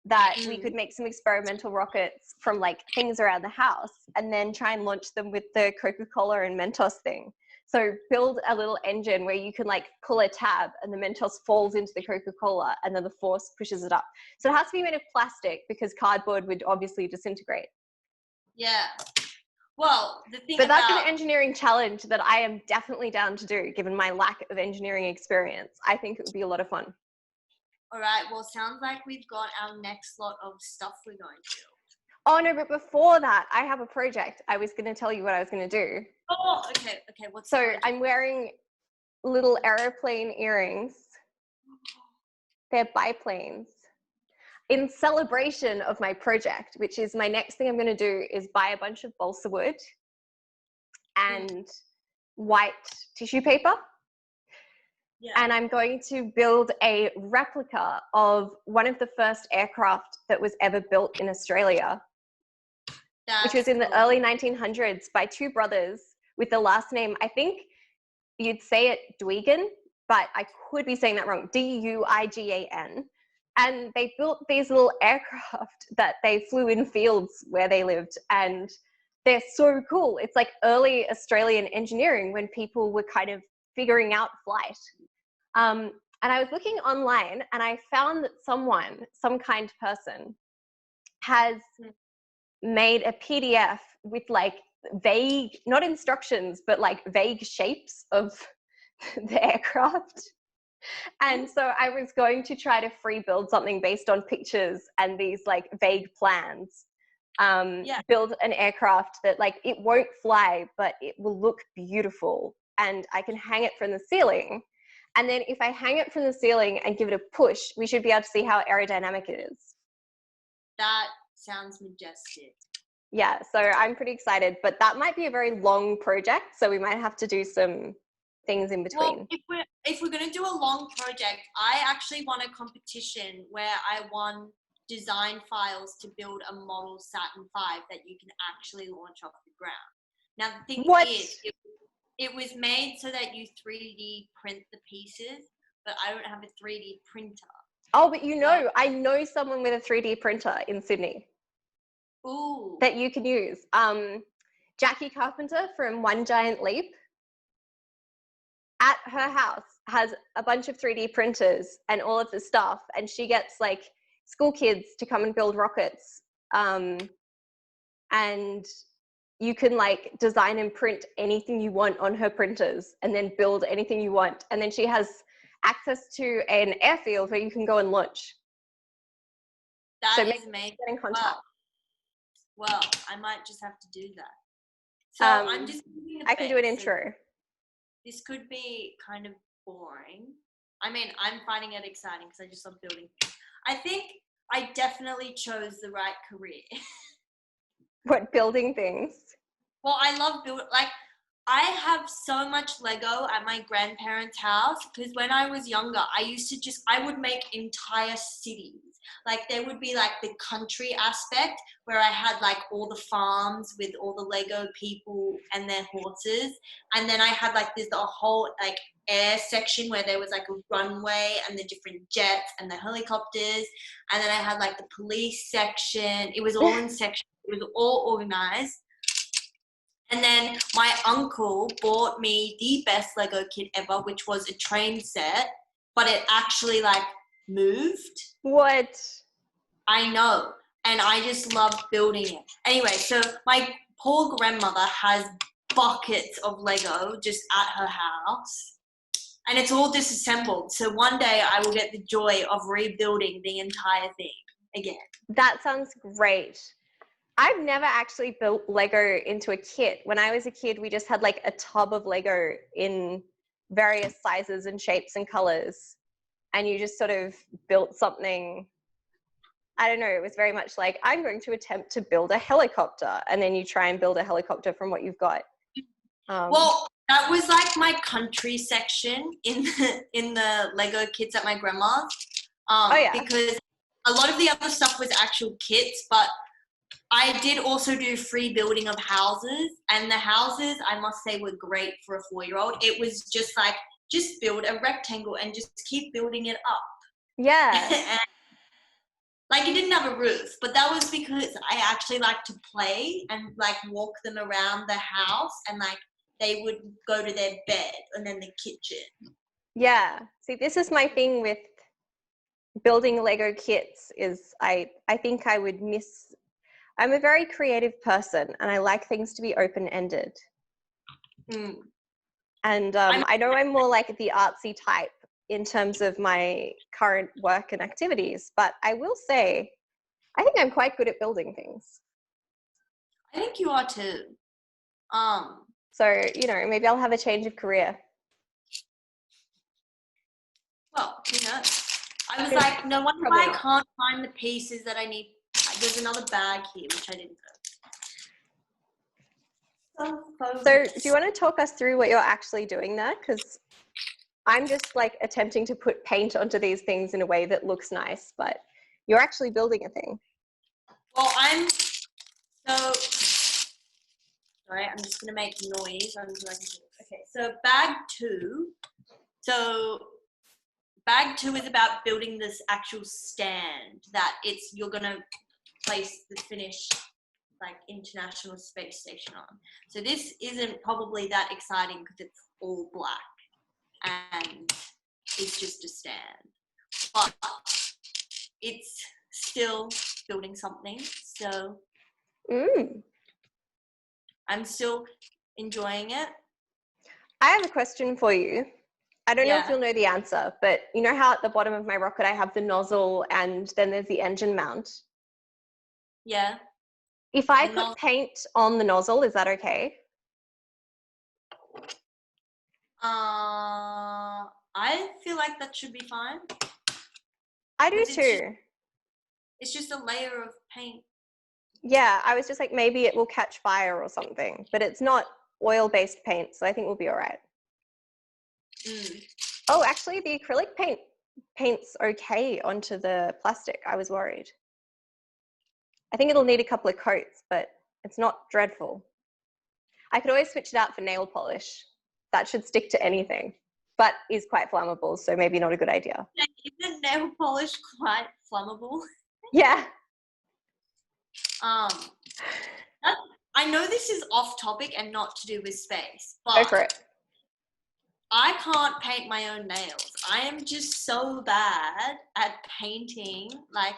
that we could make some experimental rockets from like things around the house and then try and launch them with the Coca-Cola and Mentos thing. So build a little engine where you can like pull a tab and the Mentos falls into the Coca-Cola and then the force pushes it up. So it has to be made of plastic because cardboard would obviously disintegrate. Yeah. Well, the thing but that's an engineering challenge that I am definitely down to do, given my lack of engineering experience. I think it would be a lot of fun. All right. Well, sounds like we've got our next lot of stuff we're going to do. Oh, no, but before that, I have a project. I was going to tell you what I was going to do. Oh, okay. Okay. So I'm wearing little aeroplane earrings. They're biplanes. In celebration of my project, which is my next thing I'm going to do is buy a bunch of balsa wood and white tissue paper. Yeah. And I'm going to build a replica of one of the first aircraft that was ever built in Australia, which was in the early 1900s by 2 brothers with the last name, I think you'd say it Duigan, but I could be saying that wrong, Duigan. And they built these little aircraft that they flew in fields where they lived. And they're so cool. It's like early Australian engineering when people were kind of figuring out flight. And I was looking online and I found that some kind person, has made a PDF with like vague, not instructions, but like vague shapes of the aircraft. And so I was going to try to free build something based on pictures and these like vague plans. Build an aircraft that like, it won't fly, but it will look beautiful. And I can hang it from the ceiling. And then if I hang it from the ceiling and give it a push, we should be able to see how aerodynamic it is. That sounds majestic. Yeah, so I'm pretty excited, but that might be a very long project. So we might have to do some things in between. Well, if we're going to do a long project, I actually won a competition where I won design files to build a model Saturn V that you can actually launch off the ground. Now, the thing is, it was made so that you 3D print the pieces, but I don't have a 3D printer. Oh, but I know someone with a 3D printer in Sydney. Ooh. That you can use. Jackie Carpenter from One Giant Leap, at her house has a bunch of 3D printers and all of the stuff, and she gets like school kids to come and build rockets, and you can like design and print anything you want on her printers and then build anything you want, and then she has access to an airfield where you can go and launch. That is amazing. Get in contact. Well, I might just have to do that. So I'm just I can do an intro. This could be kind of boring. I mean, I'm finding it exciting because I just love building things. I think I definitely chose the right career. What, building things? Well, I love building, like, I have so much Lego at my grandparents' house because when I was younger, I would make entire cities. Like there would be like the country aspect where I had like all the farms with all the Lego people and their horses. And then I had like the whole like air section where there was like a runway and the different jets and the helicopters. And then I had like the police section. It was all in sections. It was all organized. And then my uncle bought me the best Lego kit ever, which was a train set, but it actually like moved. What? I know. And I just love building it. Anyway, so my poor grandmother has buckets of Lego just at her house. And it's all disassembled. So one day I will get the joy of rebuilding the entire thing again. That sounds great. I've never actually built Lego into a kit. When I was a kid, we just had like a tub of Lego in various sizes and shapes and colors. And you just sort of built something. I don't know. It was very much like, I'm going to attempt to build a helicopter. And then you try and build a helicopter from what you've got. Well, that was like my country section in the Lego kits at my grandma's. Because a lot of the other stuff was actual kits, but I did also do free building of houses, and the houses, I must say, were great for a 4-year-old. It was just like, just build a rectangle and just keep building it up. Yeah. Like, it didn't have a roof, but that was because I actually like to play and like walk them around the house, and like they would go to their bed and then the kitchen. Yeah. See, this is my thing with building Lego kits is I think I would miss. I'm a very creative person and I like things to be open-ended. Mm. And I know I'm more like the artsy type in terms of my current work and activities, but I will say, I think I'm quite good at building things. I think you are too. So, maybe I'll have a change of career. Well, who knows? I was like, no wonder why I can't find the pieces that I need. There's another bag here, which I didn't go. So do you want to talk us through what you're actually doing there? Because I'm just like attempting to put paint onto these things in a way that looks nice, but you're actually building a thing. Well, sorry, I'm just going to make noise. Okay, so bag two is about building this actual stand that you're going to place the finished like International Space Station on. So this isn't probably that exciting because it's all black and it's just a stand, but it's still building something. So I'm still enjoying it. I have a question for you. I don't know if you'll know the answer, but you know how at the bottom of my rocket I have the nozzle and then there's the engine mount? Yeah. If I put paint on the nozzle, is that okay? I feel like that should be fine. I do too. It's just a layer of paint. Yeah, I was just like, maybe it will catch fire or something, but it's not oil-based paint, so I think we'll be all right. Oh, actually, the acrylic paint's okay onto the plastic. I was worried. I think it'll need a couple of coats, but it's not dreadful. I could always switch it out for nail polish. That should stick to anything. but is quite flammable, so maybe not a good idea. Isn't nail polish quite flammable? Yeah. I know this is off topic and not to do with space, Go but for it. I can't paint my own nails. I am just so bad at painting. Like,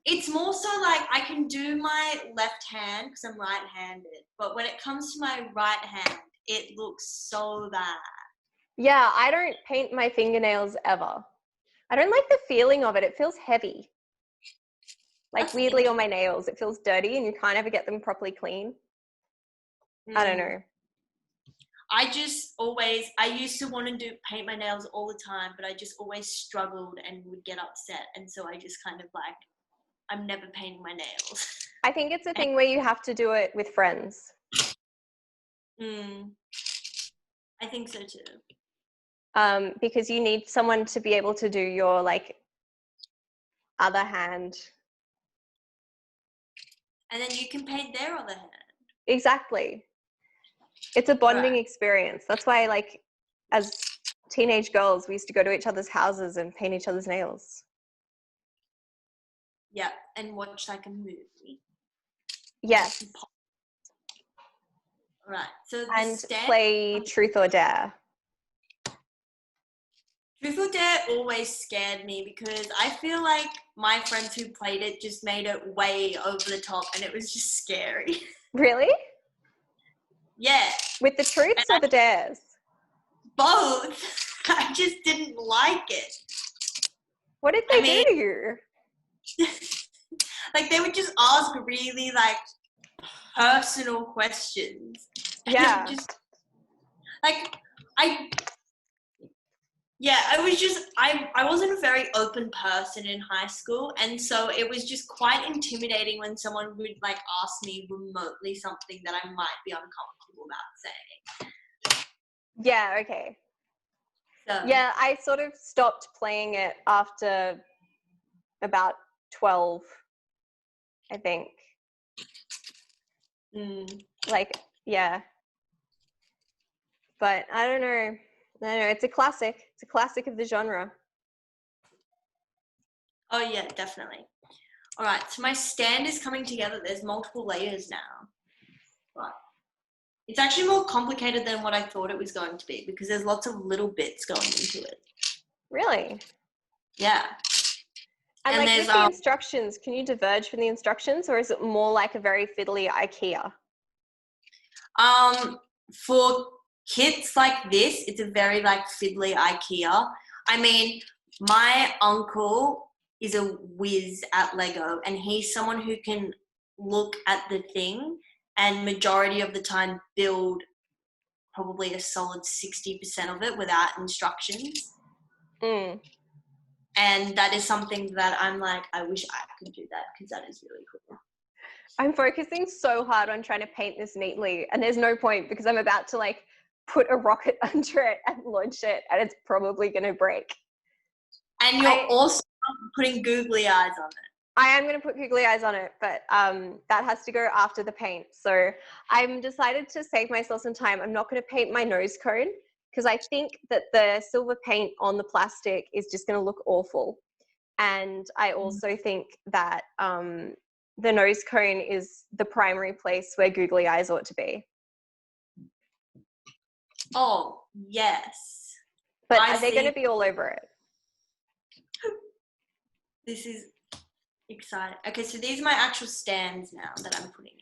it's more so like I can do my left hand because I'm right-handed, but when it comes to my right hand, it looks so bad. Yeah, I don't paint my fingernails ever. I don't like the feeling of it. It feels heavy. Like That's weirdly on my nails, it feels dirty and you can't ever get them properly clean. I don't know. I used to want to paint my nails all the time, but I just always struggled and would get upset. And so I just kind of like, I'm never painting my nails. I think it's a thing where you have to do it with friends. I think so too. Because you need someone to be able to do your like other hand. And then you can paint their other hand. Exactly. It's a bonding experience. That's why, like, as teenage girls, we used to go to each other's houses and paint each other's nails. Yeah, and watch like a movie. Yes. Right. So play Truth or Dare. Truth or Dare always scared me because I feel like my friends who played it just made it way over the top and it was just scary. Really? Yeah. With the truths or the dares? Both. I just didn't like it. What did they do to you? Like, they would just ask really, like, personal questions. Yeah. And just, like, I wasn't a very open person in high school, and so it was just quite intimidating when someone would, like, ask me remotely something that I might be uncomfortable about saying. Yeah, okay. So. Yeah, I sort of stopped playing it after about 12, I think. Like, yeah. But I don't know. It's a classic. It's a classic of the genre. Oh, yeah, definitely. All right, so my stand is coming together. There's multiple layers now. But it's actually more complicated than what I thought it was going to be because there's lots of little bits going into it. Really? Yeah. And like with the instructions, can you diverge from the instructions or is it more like a very fiddly IKEA? For kits like this, it's a very like fiddly IKEA. I mean, my uncle is a whiz at Lego and he's someone who can look at the thing and majority of the time build probably a solid 60% of it without instructions. And that is something that I'm like, I wish I could do that because that is really cool. I'm focusing so hard on trying to paint this neatly and there's no point because I'm about to like put a rocket under it and launch it and it's probably going to break. And you're also putting googly eyes on it. I am going to put googly eyes on it, but that has to go after the paint. So I'm decided to save myself some time. I'm not going to paint my nose cone because I think that the silver paint on the plastic is just going to look awful. And I also think that the nose cone is the primary place where googly eyes ought to be. Oh, yes. But are they going to be all over it? This is exciting. Okay, so these are my actual stands now that I'm putting in.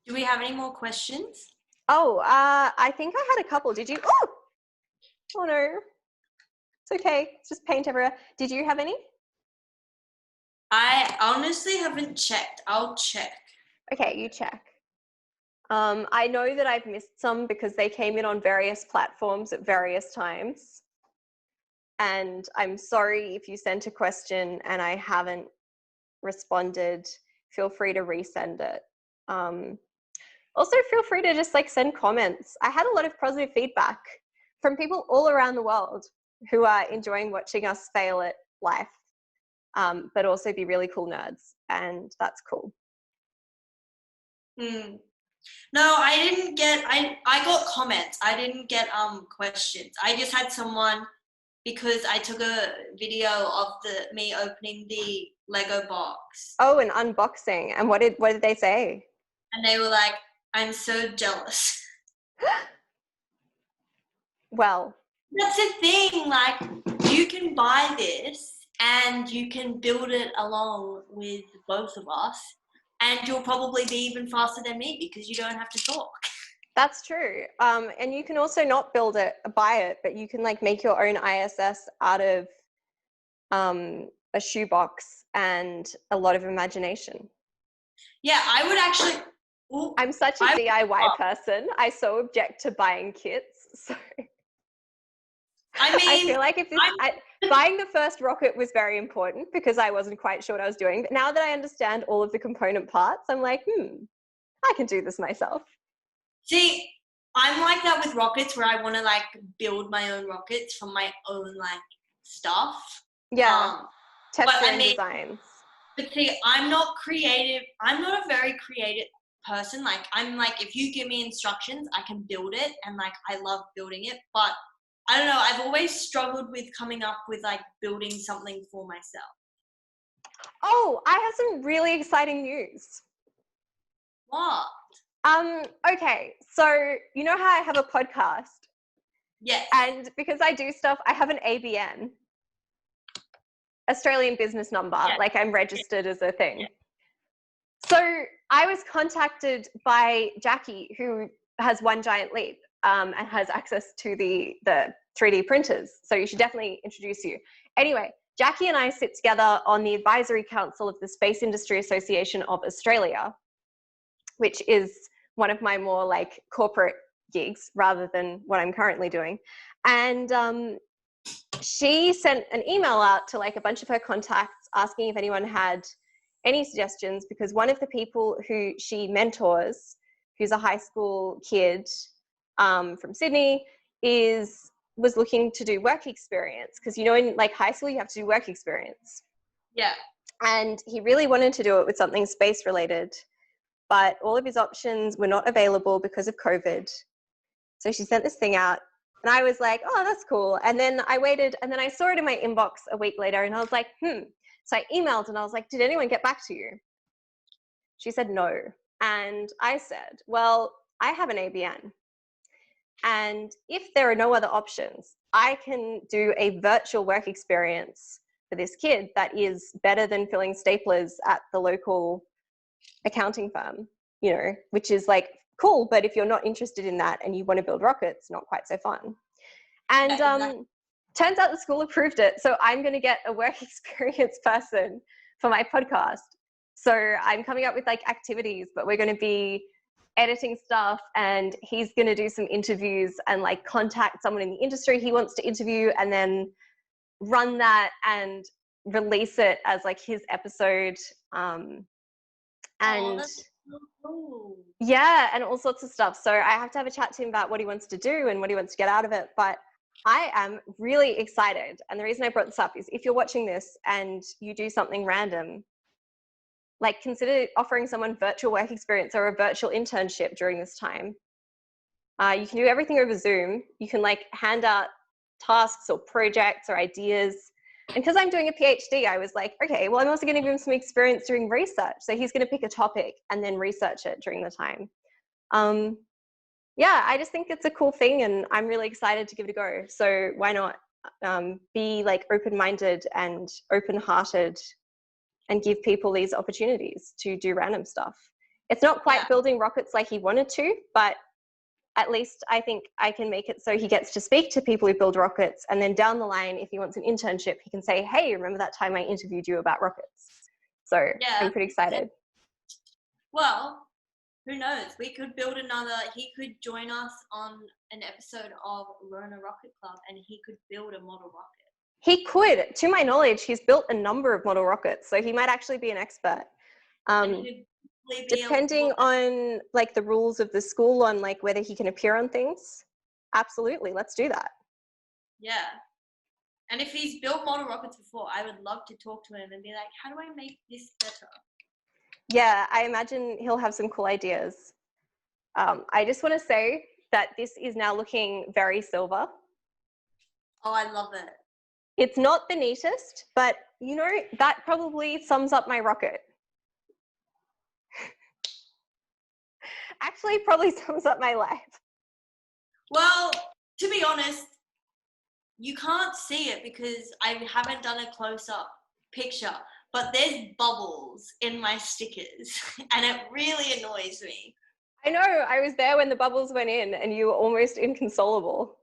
Do we have any more questions? Oh, I think I had a couple. Did you? Oh no. It's okay. It's just paint everywhere. Did you have any? I honestly haven't checked. I'll check. Okay, you check. I know that I've missed some because they came in on various platforms at various times. And I'm sorry if you sent a question and I haven't responded. Feel free to resend it. Also, feel free to just like send comments. I had a lot of positive feedback from people all around the world who are enjoying watching us fail at life, but also be really cool nerds. And that's cool. Mm. No, I didn't get. I got comments. I didn't get questions. I just had someone because I took a video of me opening the Lego box. Oh, an unboxing. And what did they say? And they were like, "I'm so jealous." Well, that's the thing. Like, you can buy this and you can build it along with both of us, and you'll probably be even faster than me because you don't have to talk. that's true. And you can also not buy it, but you can like make your own ISS out of a shoebox and a lot of imagination. Yeah, I would actually. Ooh, I'm such a DIY person. I so object to buying kits. So I mean, I feel like buying the first rocket was very important because I wasn't quite sure what I was doing. But now that I understand all of the component parts, I'm like, I can do this myself. See, I'm like that with rockets where I want to like build my own rockets from my own like stuff. Yeah. Test your own I mean, designs. But see, I'm not creative. I'm not a very creative person. Like, I'm like, if you give me instructions, I can build it. And like, I love building it. But I don't know. I've always struggled with coming up with like building something for myself. Oh, I have some really exciting news. What? Okay, so you know how I have a podcast? Yes. And because I do stuff, I have an ABN, Australian business number, like I'm registered as a thing. Yeah. So I was contacted by Jackie, who has One Giant Leap and has access to the 3D printers. So you should definitely introduce you. Anyway, Jackie and I sit together on the advisory council of the Space Industry Association of Australia, which is one of my more like corporate gigs rather than what I'm currently doing. And she sent an email out to like a bunch of her contacts asking if anyone had any suggestions, because one of the people who she mentors, who's a high school kid from Sydney, was looking to do work experience, because you know in like high school you have to do work experience. Yeah. And he really wanted to do it with something space related, but all of his options were not available because of COVID. So she sent this thing out and I was like, oh, that's cool. And then I waited and then I saw it in my inbox a week later and I was like, So I emailed and I was like, did anyone get back to you? She said no. And I said, well, I have an ABN. And if there are no other options, I can do a virtual work experience for this kid that is better than filling staplers at the local accounting firm, you know, which is like cool. But if you're not interested in that and you want to build rockets, not quite so fun. And turns out the school approved it. So I'm going to get a work experience person for my podcast. So I'm coming up with like activities, but we're going to be editing stuff and he's going to do some interviews and like contact someone in the industry he wants to interview and then run that and release it as like his episode. And so cool. Yeah, and all sorts of stuff. So I have to have a chat to him about what he wants to do and what he wants to get out of it. But I am really excited. And the reason I brought this up is if you're watching this and you do something random, like consider offering someone virtual work experience or a virtual internship during this time. You can do everything over Zoom. You can like hand out tasks or projects or ideas. And because I'm doing a PhD, I was like, okay, well, I'm also going to give him some experience doing research. So he's going to pick a topic and then research it during the time. Yeah, I just think it's a cool thing and I'm really excited to give it a go. So why not be like open-minded and open-hearted and give people these opportunities to do random stuff. It's not quite building rockets like he wanted to, but at least I think I can make it so he gets to speak to people who build rockets. And then down the line, if he wants an internship, he can say, hey, remember that time I interviewed you about rockets? So I'm pretty excited. Well, who knows? We could build he could join us on an episode of Rona Rocket Club and he could build a model rocket. He could. To my knowledge, he's built a number of model rockets. So he might actually be an expert. Depending on like the rules of the school on like whether he can appear on things, absolutely, let's do that. Yeah. And if he's built model rockets before, I would love to talk to him and be like, how do I make this better? Yeah, I imagine he'll have some cool ideas. I just want to say that this is now looking very silver. Oh, I love it. It's not the neatest, but you know, that probably sums up my rocket. Actually, probably sums up my life. Well, to be honest, you can't see it because I haven't done a close-up picture, but there's bubbles in my stickers and it really annoys me. I know, I was there when the bubbles went in and you were almost inconsolable.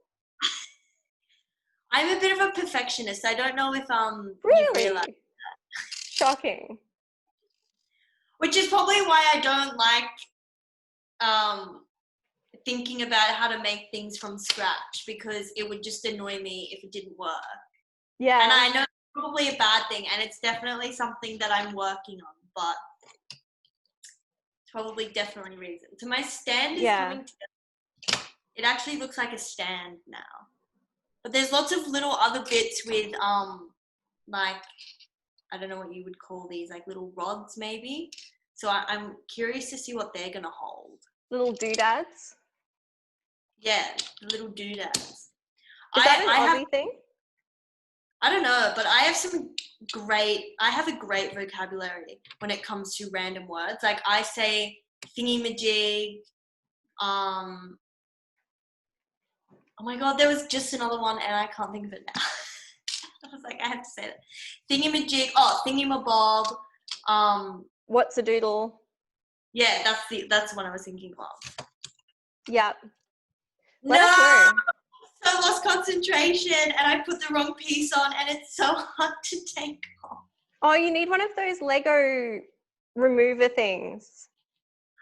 I'm a bit of a perfectionist. I don't know if you've Really? realized. Shocking. Which is probably why I don't like thinking about how to make things from scratch, because it would just annoy me if it didn't work. Yeah. And I know it's probably a bad thing, and it's definitely something that I'm working on, but it's probably definitely a reason. So my stand is coming together. It actually looks like a stand now. But there's lots of little other bits with like, I don't know what you would call these, like little rods maybe. So I'm curious to see what they're gonna hold. Little doodads. Yeah, the little doodads. Is that an Aussie thing? I don't know, but I have a great vocabulary when it comes to random words. Like I say thingy-majig, oh my god, there was just another one and I can't think of it now. I was like, I have to say that. Thingy-majig, thingy-mabob. What's a doodle? Yeah, that's the one I was thinking of. Yep. Let us know. So I lost concentration and I put the wrong piece on and it's so hard to take off. Oh, you need one of those Lego remover things.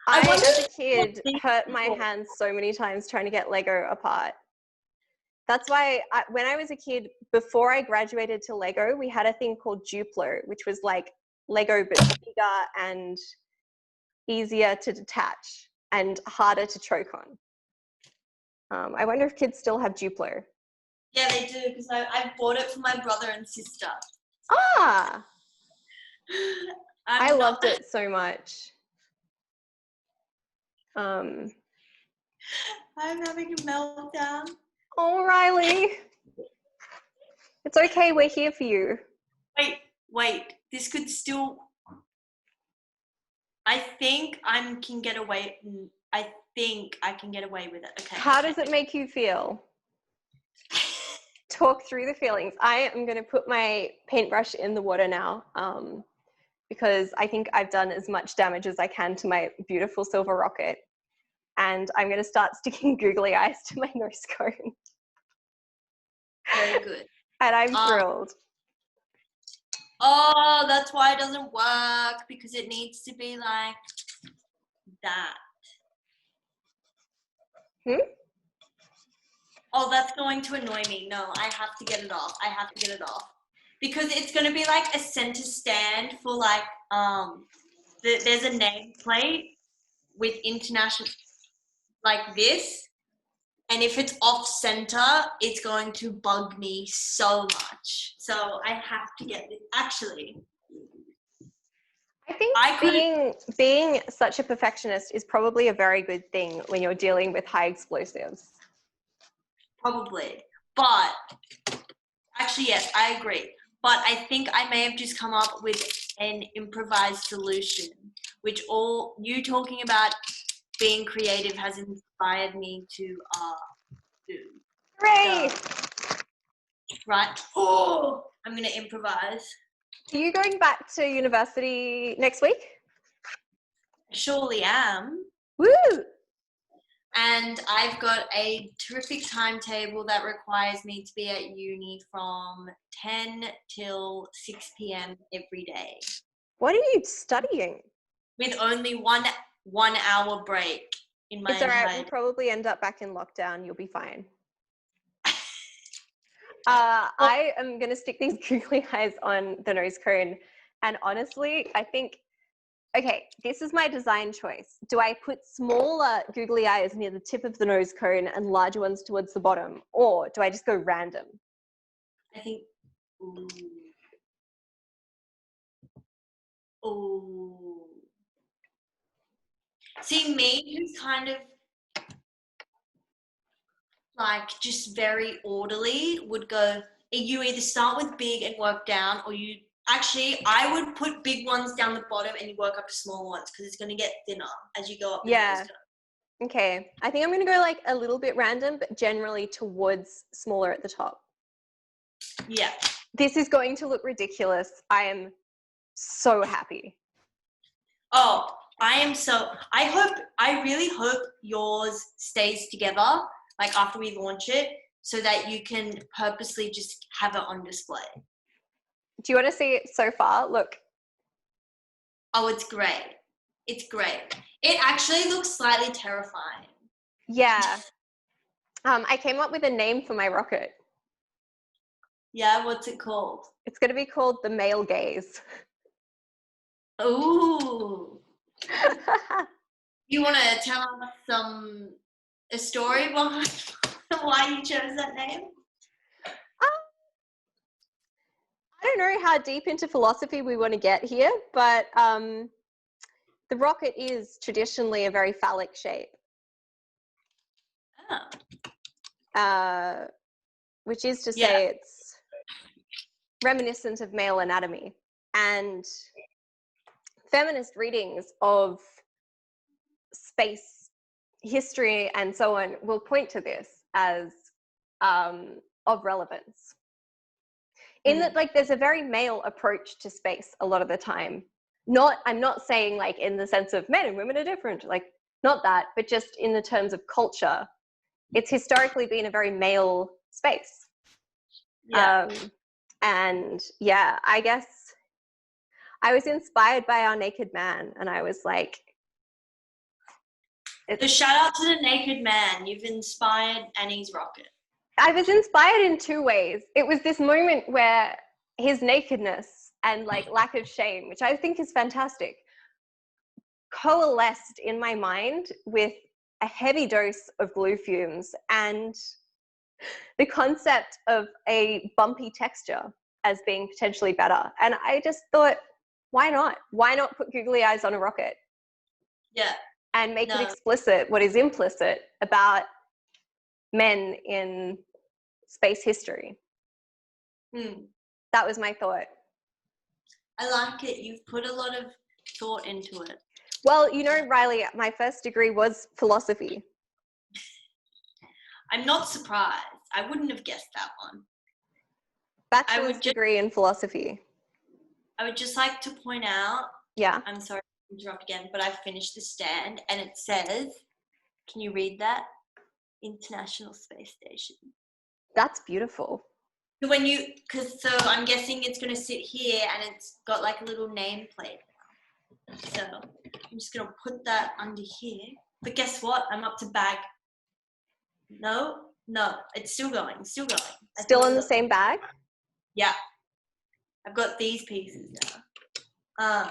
I as a kid, hurt my hands so many times trying to get Lego apart. That's why when I was a kid, before I graduated to Lego, we had a thing called Duplo, which was like Lego but bigger and easier to detach and harder to choke on. I wonder if kids still have Duplo. Yeah, they do, because I bought it for my brother and sister. Ah! I loved it so much. I'm having a meltdown. Oh, Riley. It's okay, we're here for you. Wait. This could still... I think I can get away with it. Okay. How does it make you feel? Talk through the feelings. I am going to put my paintbrush in the water now because I think I've done as much damage as I can to my beautiful silver rocket. And I'm going to start sticking googly eyes to my nose cone. Very good. And I'm thrilled. Oh, that's why it doesn't work, because it needs to be like that. Oh, that's going to annoy me. No, I have to get it off. Because it's going to be like a center stand for like, there's a nameplate with international, like this. And if it's off center, it's going to bug me so much. So I have to get it. Actually, I think being such a perfectionist is probably a very good thing when you're dealing with high explosives. Probably. But actually, yes, I agree. But I think I may have just come up with an improvised solution, which all you talking about being creative has inspired me to do. Hooray! Right? Oh, I'm going to improvise. Are you going back to university next week? I surely am. Woo! And I've got a terrific timetable that requires me to be at uni from 10 till 6 p.m. every day. What are you studying? With only one hour break in my It's all right. entire... We'll probably end up back in lockdown. You'll be fine. I am going to stick these googly eyes on the nose cone. And honestly, I think, okay, this is my design choice. Do I put smaller googly eyes near the tip of the nose cone and larger ones towards the bottom? Or do I just go random? I think... Ooh. See, me, who's kind of like just very orderly, would go, you either start with big and work down, or you actually, I would put big ones down the bottom and you work up to small ones because it's going to get thinner as you go up the nose Yeah. curve. Okay. I think I'm going to go like a little bit random, but generally towards smaller at the top. Yeah. This is going to look ridiculous. I am so happy. Oh, I really hope yours stays together, like after we launch it, so that you can purposely just have it on display. Do you want to see it so far? Look. Oh, it's great. It's great. It actually looks slightly terrifying. Yeah. I came up with a name for my rocket. Yeah, what's it called? It's going to be called the Male Gaze. Ooh. You want to tell us a story behind why you chose that name? I don't know how deep into philosophy we want to get here, but the rocket is traditionally a very phallic shape. Oh. Which is to say it's reminiscent of male anatomy. And feminist readings of space history and so on will point to this as of relevance. In that, like, there's a very male approach to space a lot of the time. I'm not saying like in the sense of men and women are different, like not that, but just in the terms of culture, it's historically been a very male space. Yeah. And yeah, I guess I was inspired by Our Naked Man, and I was like, So shout out to the naked man. You've inspired Annie's rocket. I was inspired in two ways. It was this moment where his nakedness and like lack of shame, which I think is fantastic, coalesced in my mind with a heavy dose of glue fumes and the concept of a bumpy texture as being potentially better. And I just thought, why not? Why not put googly eyes on a rocket? Yeah. And make it explicit what is implicit about men in space history. That was my thought. I like it. You've put a lot of thought into it. Well, you know, Riley, my first degree was philosophy. I'm not surprised. I wouldn't have guessed that one. Bachelor's degree in philosophy. I would just like to point out, yeah, I'm sorry to interrupt again, but I finished the stand and it says, can you read that? International Space Station. That's beautiful. So I'm guessing it's going to sit here and it's got like a little nameplate. So I'm just going to put that under here. But guess what? I'm up to bag. No, it's still going. Still in the same bag? Yeah. I've got these pieces now.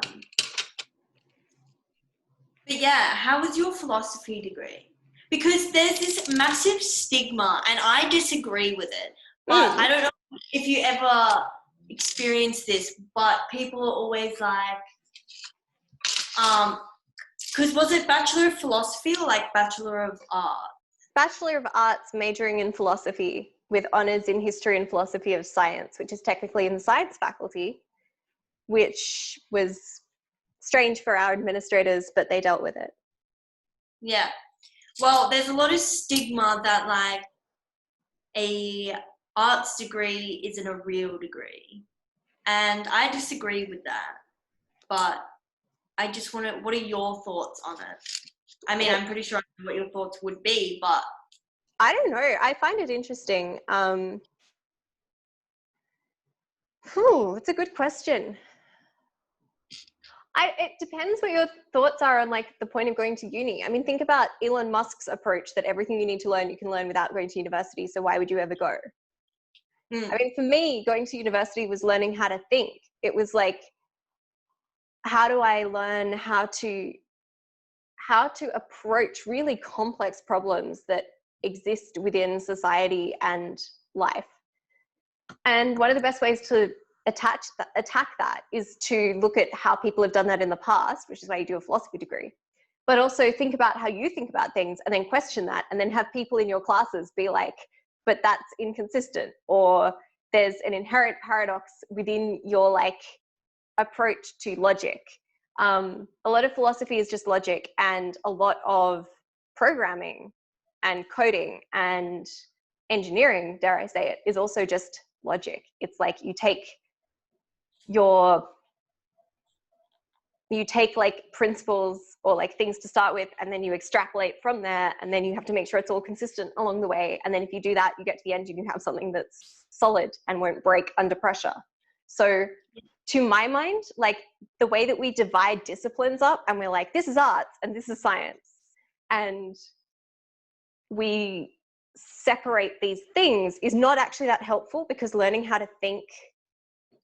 But yeah, how was your philosophy degree? Because there's this massive stigma and I disagree with it. But I don't know if you ever experienced this, but people are always like, because was it Bachelor of Philosophy or like Bachelor of Art? Bachelor of Arts, majoring in philosophy with honours in history and philosophy of science, which is technically in the science faculty, which was strange for our administrators, but they dealt with it. Yeah. Well, there's a lot of stigma that like a arts degree isn't a real degree. And I disagree with that. But I just want to, what are your thoughts on it? I mean, I'm pretty sure I know what your thoughts would be, but I don't know. I find it interesting. It's a good question. It depends what your thoughts are on like the point of going to uni. I mean, think about Elon Musk's approach that everything you need to learn, you can learn without going to university. So why would you ever go? I mean, for me, going to university was learning how to think. It was like, how do I learn how to approach really complex problems that exist within society and life? And one of the best ways to attack that is to look at how people have done that in the past, which is why you do a philosophy degree. but also think about how you think about things and then question that, and then have people in your classes be like, but that's inconsistent, or there's an inherent paradox within your like approach to logic. A lot of philosophy is just logic, and a lot of programming and coding and engineering, dare I say it, is also just logic. It's like you take like principles or like things to start with, and then you extrapolate from there, and then you have to make sure it's all consistent along the way. And then if you do that, you get to the end and you have something that's solid and won't break under pressure. So to my mind, like the way that we divide disciplines up and we're like, this is arts and this is science, and we separate these things is not actually that helpful, because learning how to think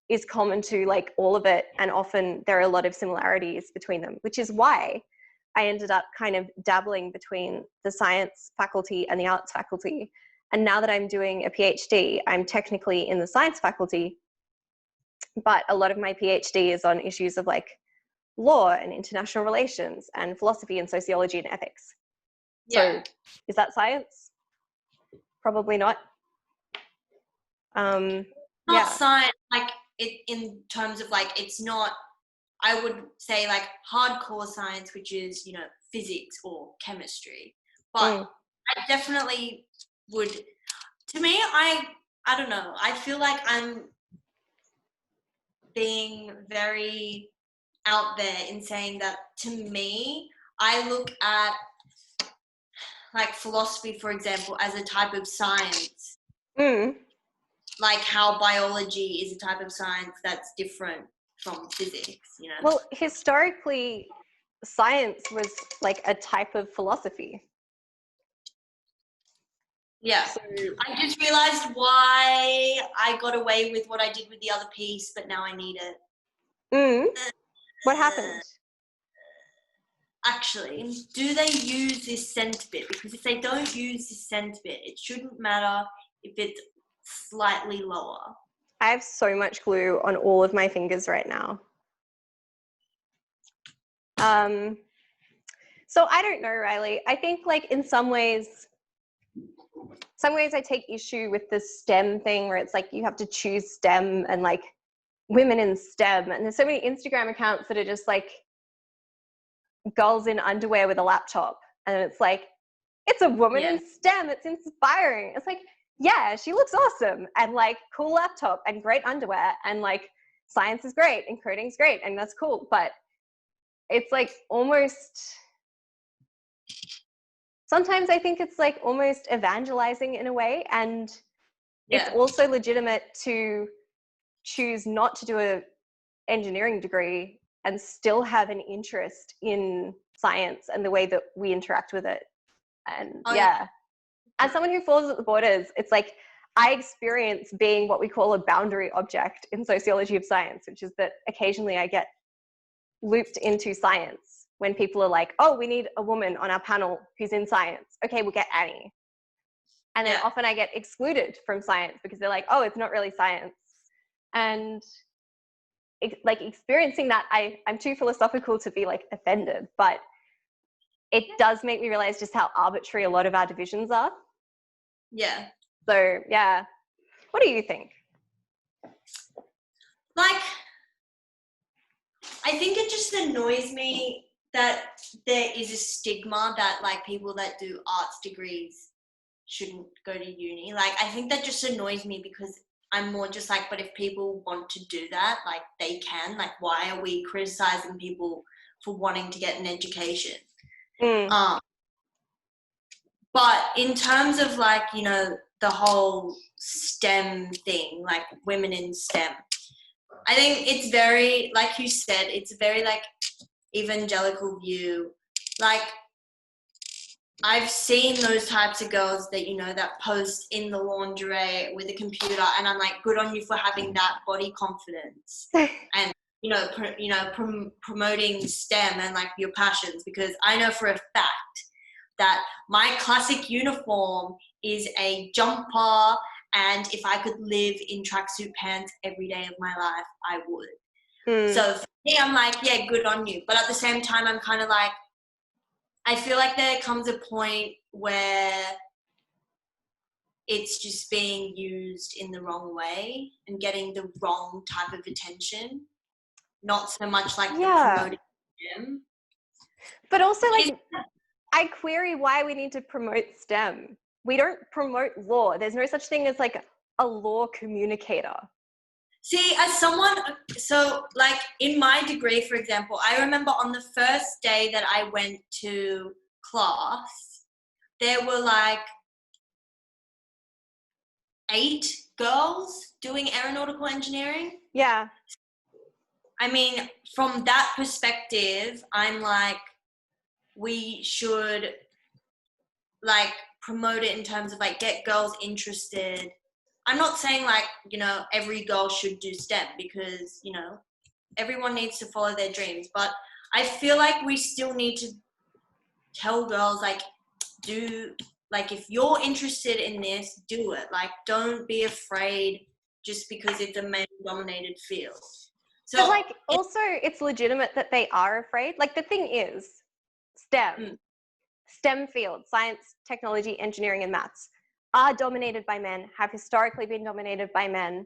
is common to like all of it, and often there are a lot of similarities between them, which is why I ended up kind of dabbling between the science faculty and the arts faculty. And now that I'm doing a PhD, I'm technically in the science faculty, but a lot of my PhD is on issues of like law and international relations and philosophy and sociology and ethics. Yeah. So is that science? Probably not. Not science, like it in terms of like, it's not, I would say like hardcore science, which is, you know, physics or chemistry. But I definitely would, to me, I don't know, I feel like I'm being very out there in saying that, to me, I look at like philosophy, for example, as a type of science. Like how biology is a type of science that's different from physics, you know? Well, historically, science was like a type of philosophy. Yeah. So I just realized why I got away with what I did with the other piece, but now I need it. What happened? Actually, do they use this cent bit? Because if they don't use this cent bit, it shouldn't matter if it's slightly lower. I have so much glue on all of my fingers right now. So I don't know, Riley. I think like in some ways I take issue with the STEM thing, where it's like you have to choose STEM and like women in STEM. And there's so many Instagram accounts that are just like girls in underwear with a laptop. And it's like, it's a woman in STEM. It's inspiring. It's like, yeah, she looks awesome, and like cool laptop and great underwear, and like science is great and coding's great, and that's cool. But it's like almost, sometimes I think it's like almost evangelizing in a way. And it's also legitimate to choose not to do an engineering degree and still have an interest in science and the way that we interact with it. And as someone who falls at the borders, it's like I experience being what we call a boundary object in sociology of science, which is that occasionally I get looped into science when people are like, oh, we need a woman on our panel who's in science. Okay, we'll get Annie. And then often I get excluded from science because they're like, oh, it's not really science. And like experiencing that, I'm too philosophical to be like offended, but it does make me realize just how arbitrary a lot of our divisions are. Yeah. So, yeah. What do you think? Like, I think it just annoys me that there is a stigma that like people that do arts degrees shouldn't go to uni. Like, I think that just annoys me, because I'm more just like, but if people want to do that, like they can. Like, why are we criticizing people for wanting to get an education? But in terms of like, you know, the whole STEM thing, like women in STEM, I think it's very, like you said, it's a very like evangelical view. Like, I've seen those types of girls that, you know, that post in the lingerie with a computer, and I'm like, good on you for having that body confidence and, promoting STEM and like your passions, because I know for a fact that my classic uniform is a jumper, and if I could live in tracksuit pants every day of my life, I would. So for me, I'm like, yeah, good on you. But at the same time, I'm kind of like, I feel like there comes a point where it's just being used in the wrong way and getting the wrong type of attention. Not so much like the promoting STEM. But also, like, I query why we need to promote STEM. We don't promote law. There's no such thing as like a law communicator. See, as someone, so like in my degree, for example, I remember on the first day that I went to class, there were like 8 girls doing aeronautical engineering. Yeah. I mean, from that perspective, I'm like, we should like promote it in terms of like get girls interested. I'm not saying like, you know, every girl should do STEM because, you know, everyone needs to follow their dreams. But I feel like we still need to tell girls like, if you're interested in this, do it. Like, don't be afraid just because it's a male-dominated field. So, but like, also, it's legitimate that they are afraid. Like, the thing is, STEM fields, science, technology, engineering, and maths, are dominated by men, have historically been dominated by men.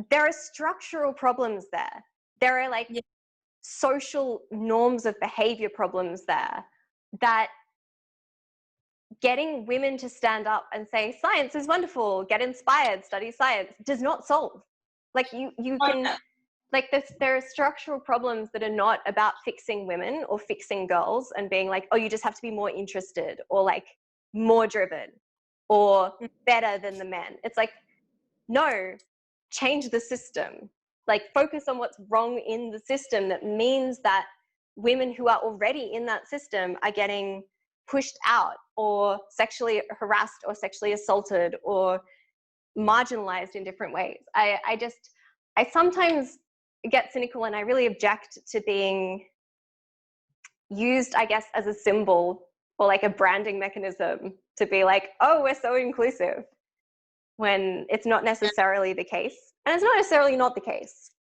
There are structural problems there. There are like social norms of behavior problems there that getting women to stand up and say science is wonderful, get inspired, study science, does not solve. Like you can, like there are structural problems that are not about fixing women or fixing girls and being like, oh, you just have to be more interested or like more driven or better than the men. It's like, no, change the system. Like focus on what's wrong in the system that means that women who are already in that system are getting pushed out or sexually harassed or sexually assaulted or marginalized in different ways. I sometimes get cynical and I really object to being used, I guess, as a symbol or like a branding mechanism to be like, oh, we're so inclusive, when it's not necessarily the case. And it's not necessarily not the case.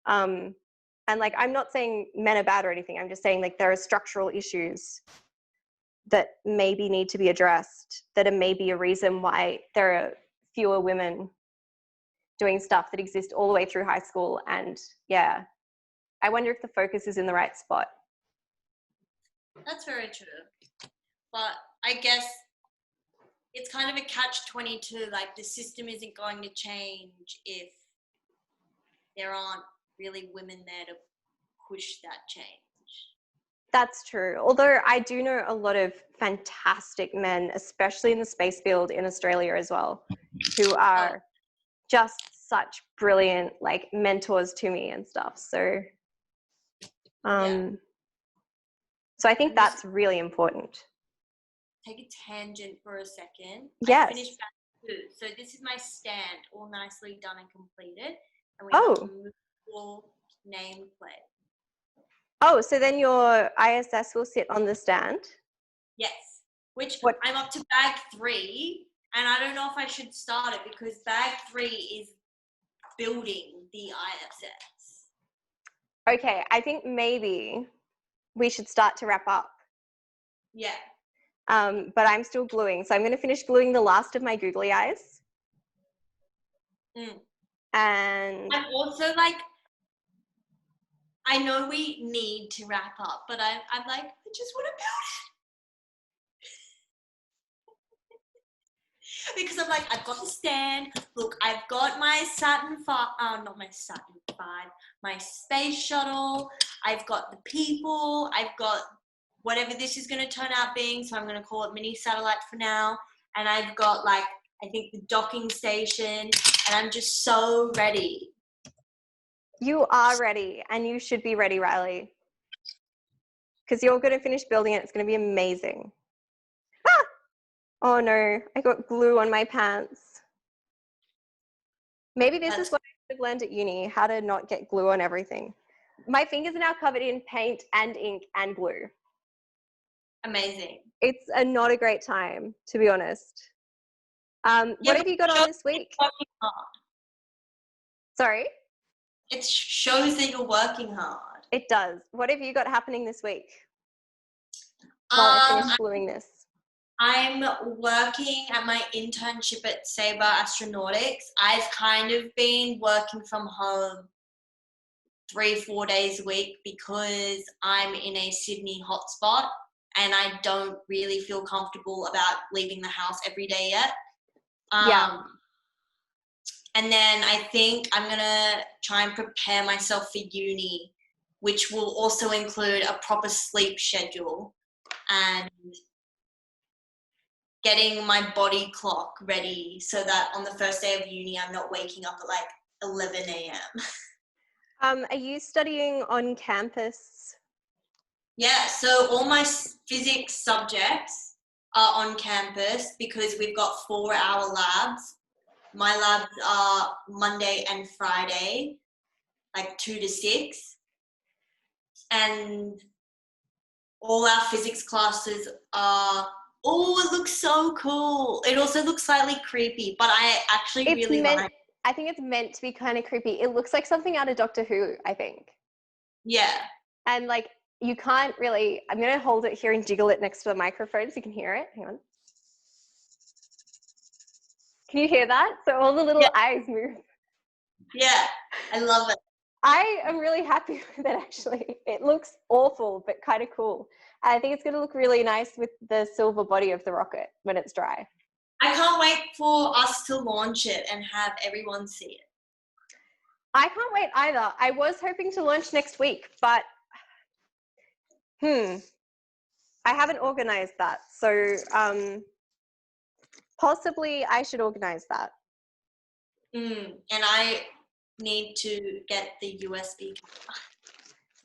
And like, I'm not saying men are bad or anything. I'm just saying like there are structural issues that maybe need to be addressed, that are maybe a reason why there are fewer women doing stuff that exist all the way through high school. And yeah, I wonder if the focus is in the right spot. That's very true. But I guess it's kind of a catch-22. Like the system isn't going to change if there aren't really women there to push that change. That's true. Although I do know a lot of fantastic men, especially in the space field in Australia as well, who are just such brilliant like mentors to me and stuff. So, so I think that's really important. Take a tangent for a second. Yes. I finished batch 2. So this is my stand, all nicely done and completed. And we have a movable nameplate. Oh, so then your ISS will sit on the stand? Yes. Which I'm up to bag 3, and I don't know if I should start it because bag 3 is building the ISS. Okay, I think maybe we should start to wrap up. Yeah. But I'm still gluing. So I'm going to finish gluing the last of my googly eyes. And I'm also like, I know we need to wrap up, but I'm like, I just want to build it. Because I'm like, I've got the stand. Look, I've got my Saturn 5, not my Saturn 5, my space shuttle. I've got the people. I've got whatever this is going to turn out being. So I'm going to call it mini satellite for now. And I've got like, I think the docking station. And I'm just so ready. You are ready, and you should be ready, Riley. Because you're going to finish building it. It's going to be amazing. Ah! Oh no, I got glue on my pants. Maybe this is what I should have learned at uni, how to not get glue on everything. My fingers are now covered in paint and ink and glue. Amazing. It's not a great time, to be honest. What have you got on this week? Sorry? It shows that you're working hard. It does. What have you got happening this week? while I finish gluing this? I'm working at my internship at Sabre Astronautics. I've kind of been working from home 3-4 days a week because I'm in a Sydney hotspot and I don't really feel comfortable about leaving the house every day yet. And then I think I'm going to try and prepare myself for uni, which will also include a proper sleep schedule and getting my body clock ready so that on the first day of uni, I'm not waking up at like 11 a.m. Are you studying on campus? Yeah, so all my physics subjects are on campus because we've got 4-hour labs. My labs are Monday and Friday, like 2 to 6. And all our physics classes are, oh, it looks so cool. It also looks slightly creepy, but I actually really like it. I think it's meant to be kind of creepy. It looks like something out of Doctor Who, I think. Yeah. And like, you can't really, I'm going to hold it here and jiggle it next to the microphone so you can hear it. Hang on. Can you hear that? So all the little eyes move. Yeah, I love it. I am really happy with it, actually. It looks awful, but kind of cool. I think it's going to look really nice with the silver body of the rocket when it's dry. I can't wait for us to launch it and have everyone see it. I can't wait either. I was hoping to launch next week, but I haven't organized that. So possibly I should organize that. And I need to get the USB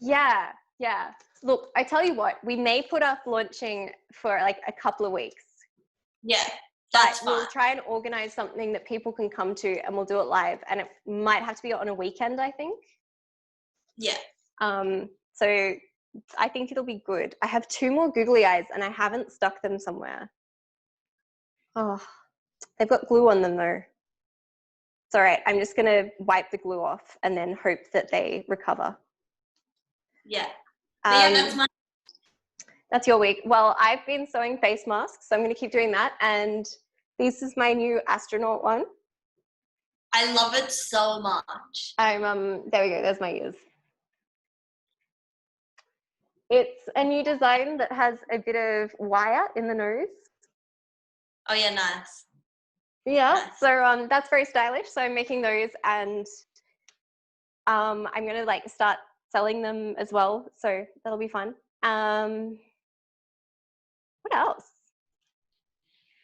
camera. Yeah. Look, I tell you what, we may put off launching for like a couple of weeks. Yeah, that's fine. We'll try and organize something that people can come to and we'll do it live. And it might have to be on a weekend, I think. Yeah. So I think it'll be good. I have 2 more googly eyes and I haven't stuck them somewhere. Oh, they've got glue on them though. It's all right. I'm just going to wipe the glue off and then hope that they recover. Yeah. That's my... That's your week. Well, I've been sewing face masks, so I'm going to keep doing that. And this is my new astronaut one. I love it so much. There we go. There's my ears. It's a new design that has a bit of wire in the nose. Oh yeah, nice. Yeah, nice. So that's very stylish. So I'm making those, and I'm going to like start selling them as well. So that'll be fun. What else?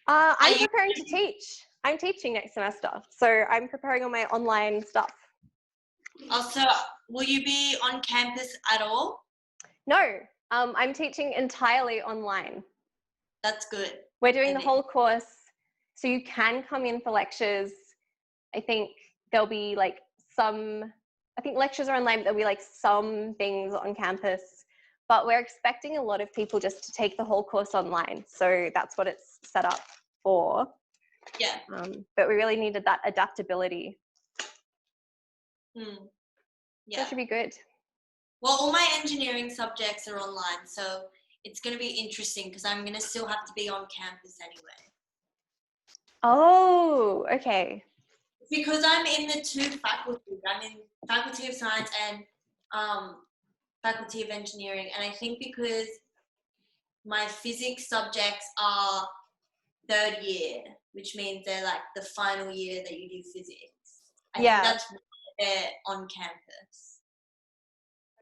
I'm preparing to teach. I'm teaching next semester, so I'm preparing all my online stuff. Also, will you be on campus at all? No, I'm teaching entirely online. That's good. We're doing the whole course, so you can come in for lectures. I think there'll be like lectures are online, but there'll be like some things on campus. But we're expecting a lot of people just to take the whole course online. So that's what it's set up for. Yeah. But we really needed that adaptability. Yeah. That should be good. Well, all my engineering subjects are online, so it's going to be interesting because I'm going to still have to be on campus anyway. Oh, okay. Because I'm in the 2 faculties. I'm in Faculty of Science and Faculty of Engineering, and I think because my physics subjects are 3rd year, which means they're like the final year that you do physics. I think that's why they're on campus.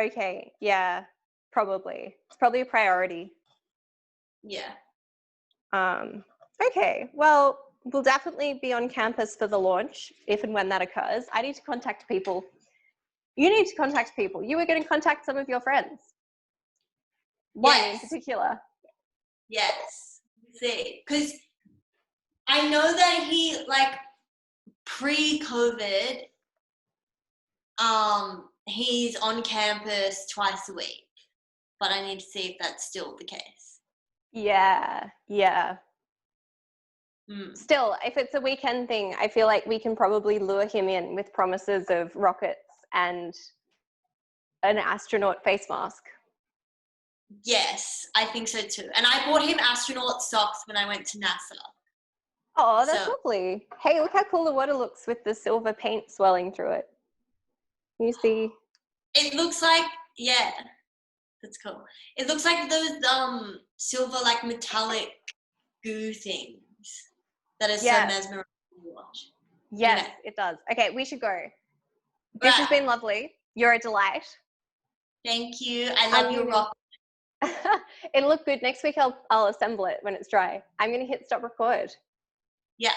Okay, yeah, probably. It's probably a priority. Yeah. Okay, well, we'll definitely be on campus for the launch if and when that occurs. I need to contact people. You need to contact people. You were going to contact some of your friends. One in particular. Yes. See, because I know that he, like, pre-COVID, he's on campus twice a week, but I need to see if that's still the case. Yeah. Still, if it's a weekend thing, I feel like we can probably lure him in with promises of rockets and an astronaut face mask. Yes, I think so too. And I bought him astronaut socks when I went to NASA. Oh, that's So lovely. Hey, look how cool the water looks with the silver paint swirling through it. You see? it looks like, yeah, that's cool. It looks like those silver like metallic goo things that are so Yeah. mesmerizing to watch. Yes, Anyway, it does. Okay, we should go. This has right. been lovely. You're a delight. Thank you. I I'm love your gonna. rock. It'll look good. Next week I'll assemble it when it's dry. I'm gonna hit stop record. Yeah.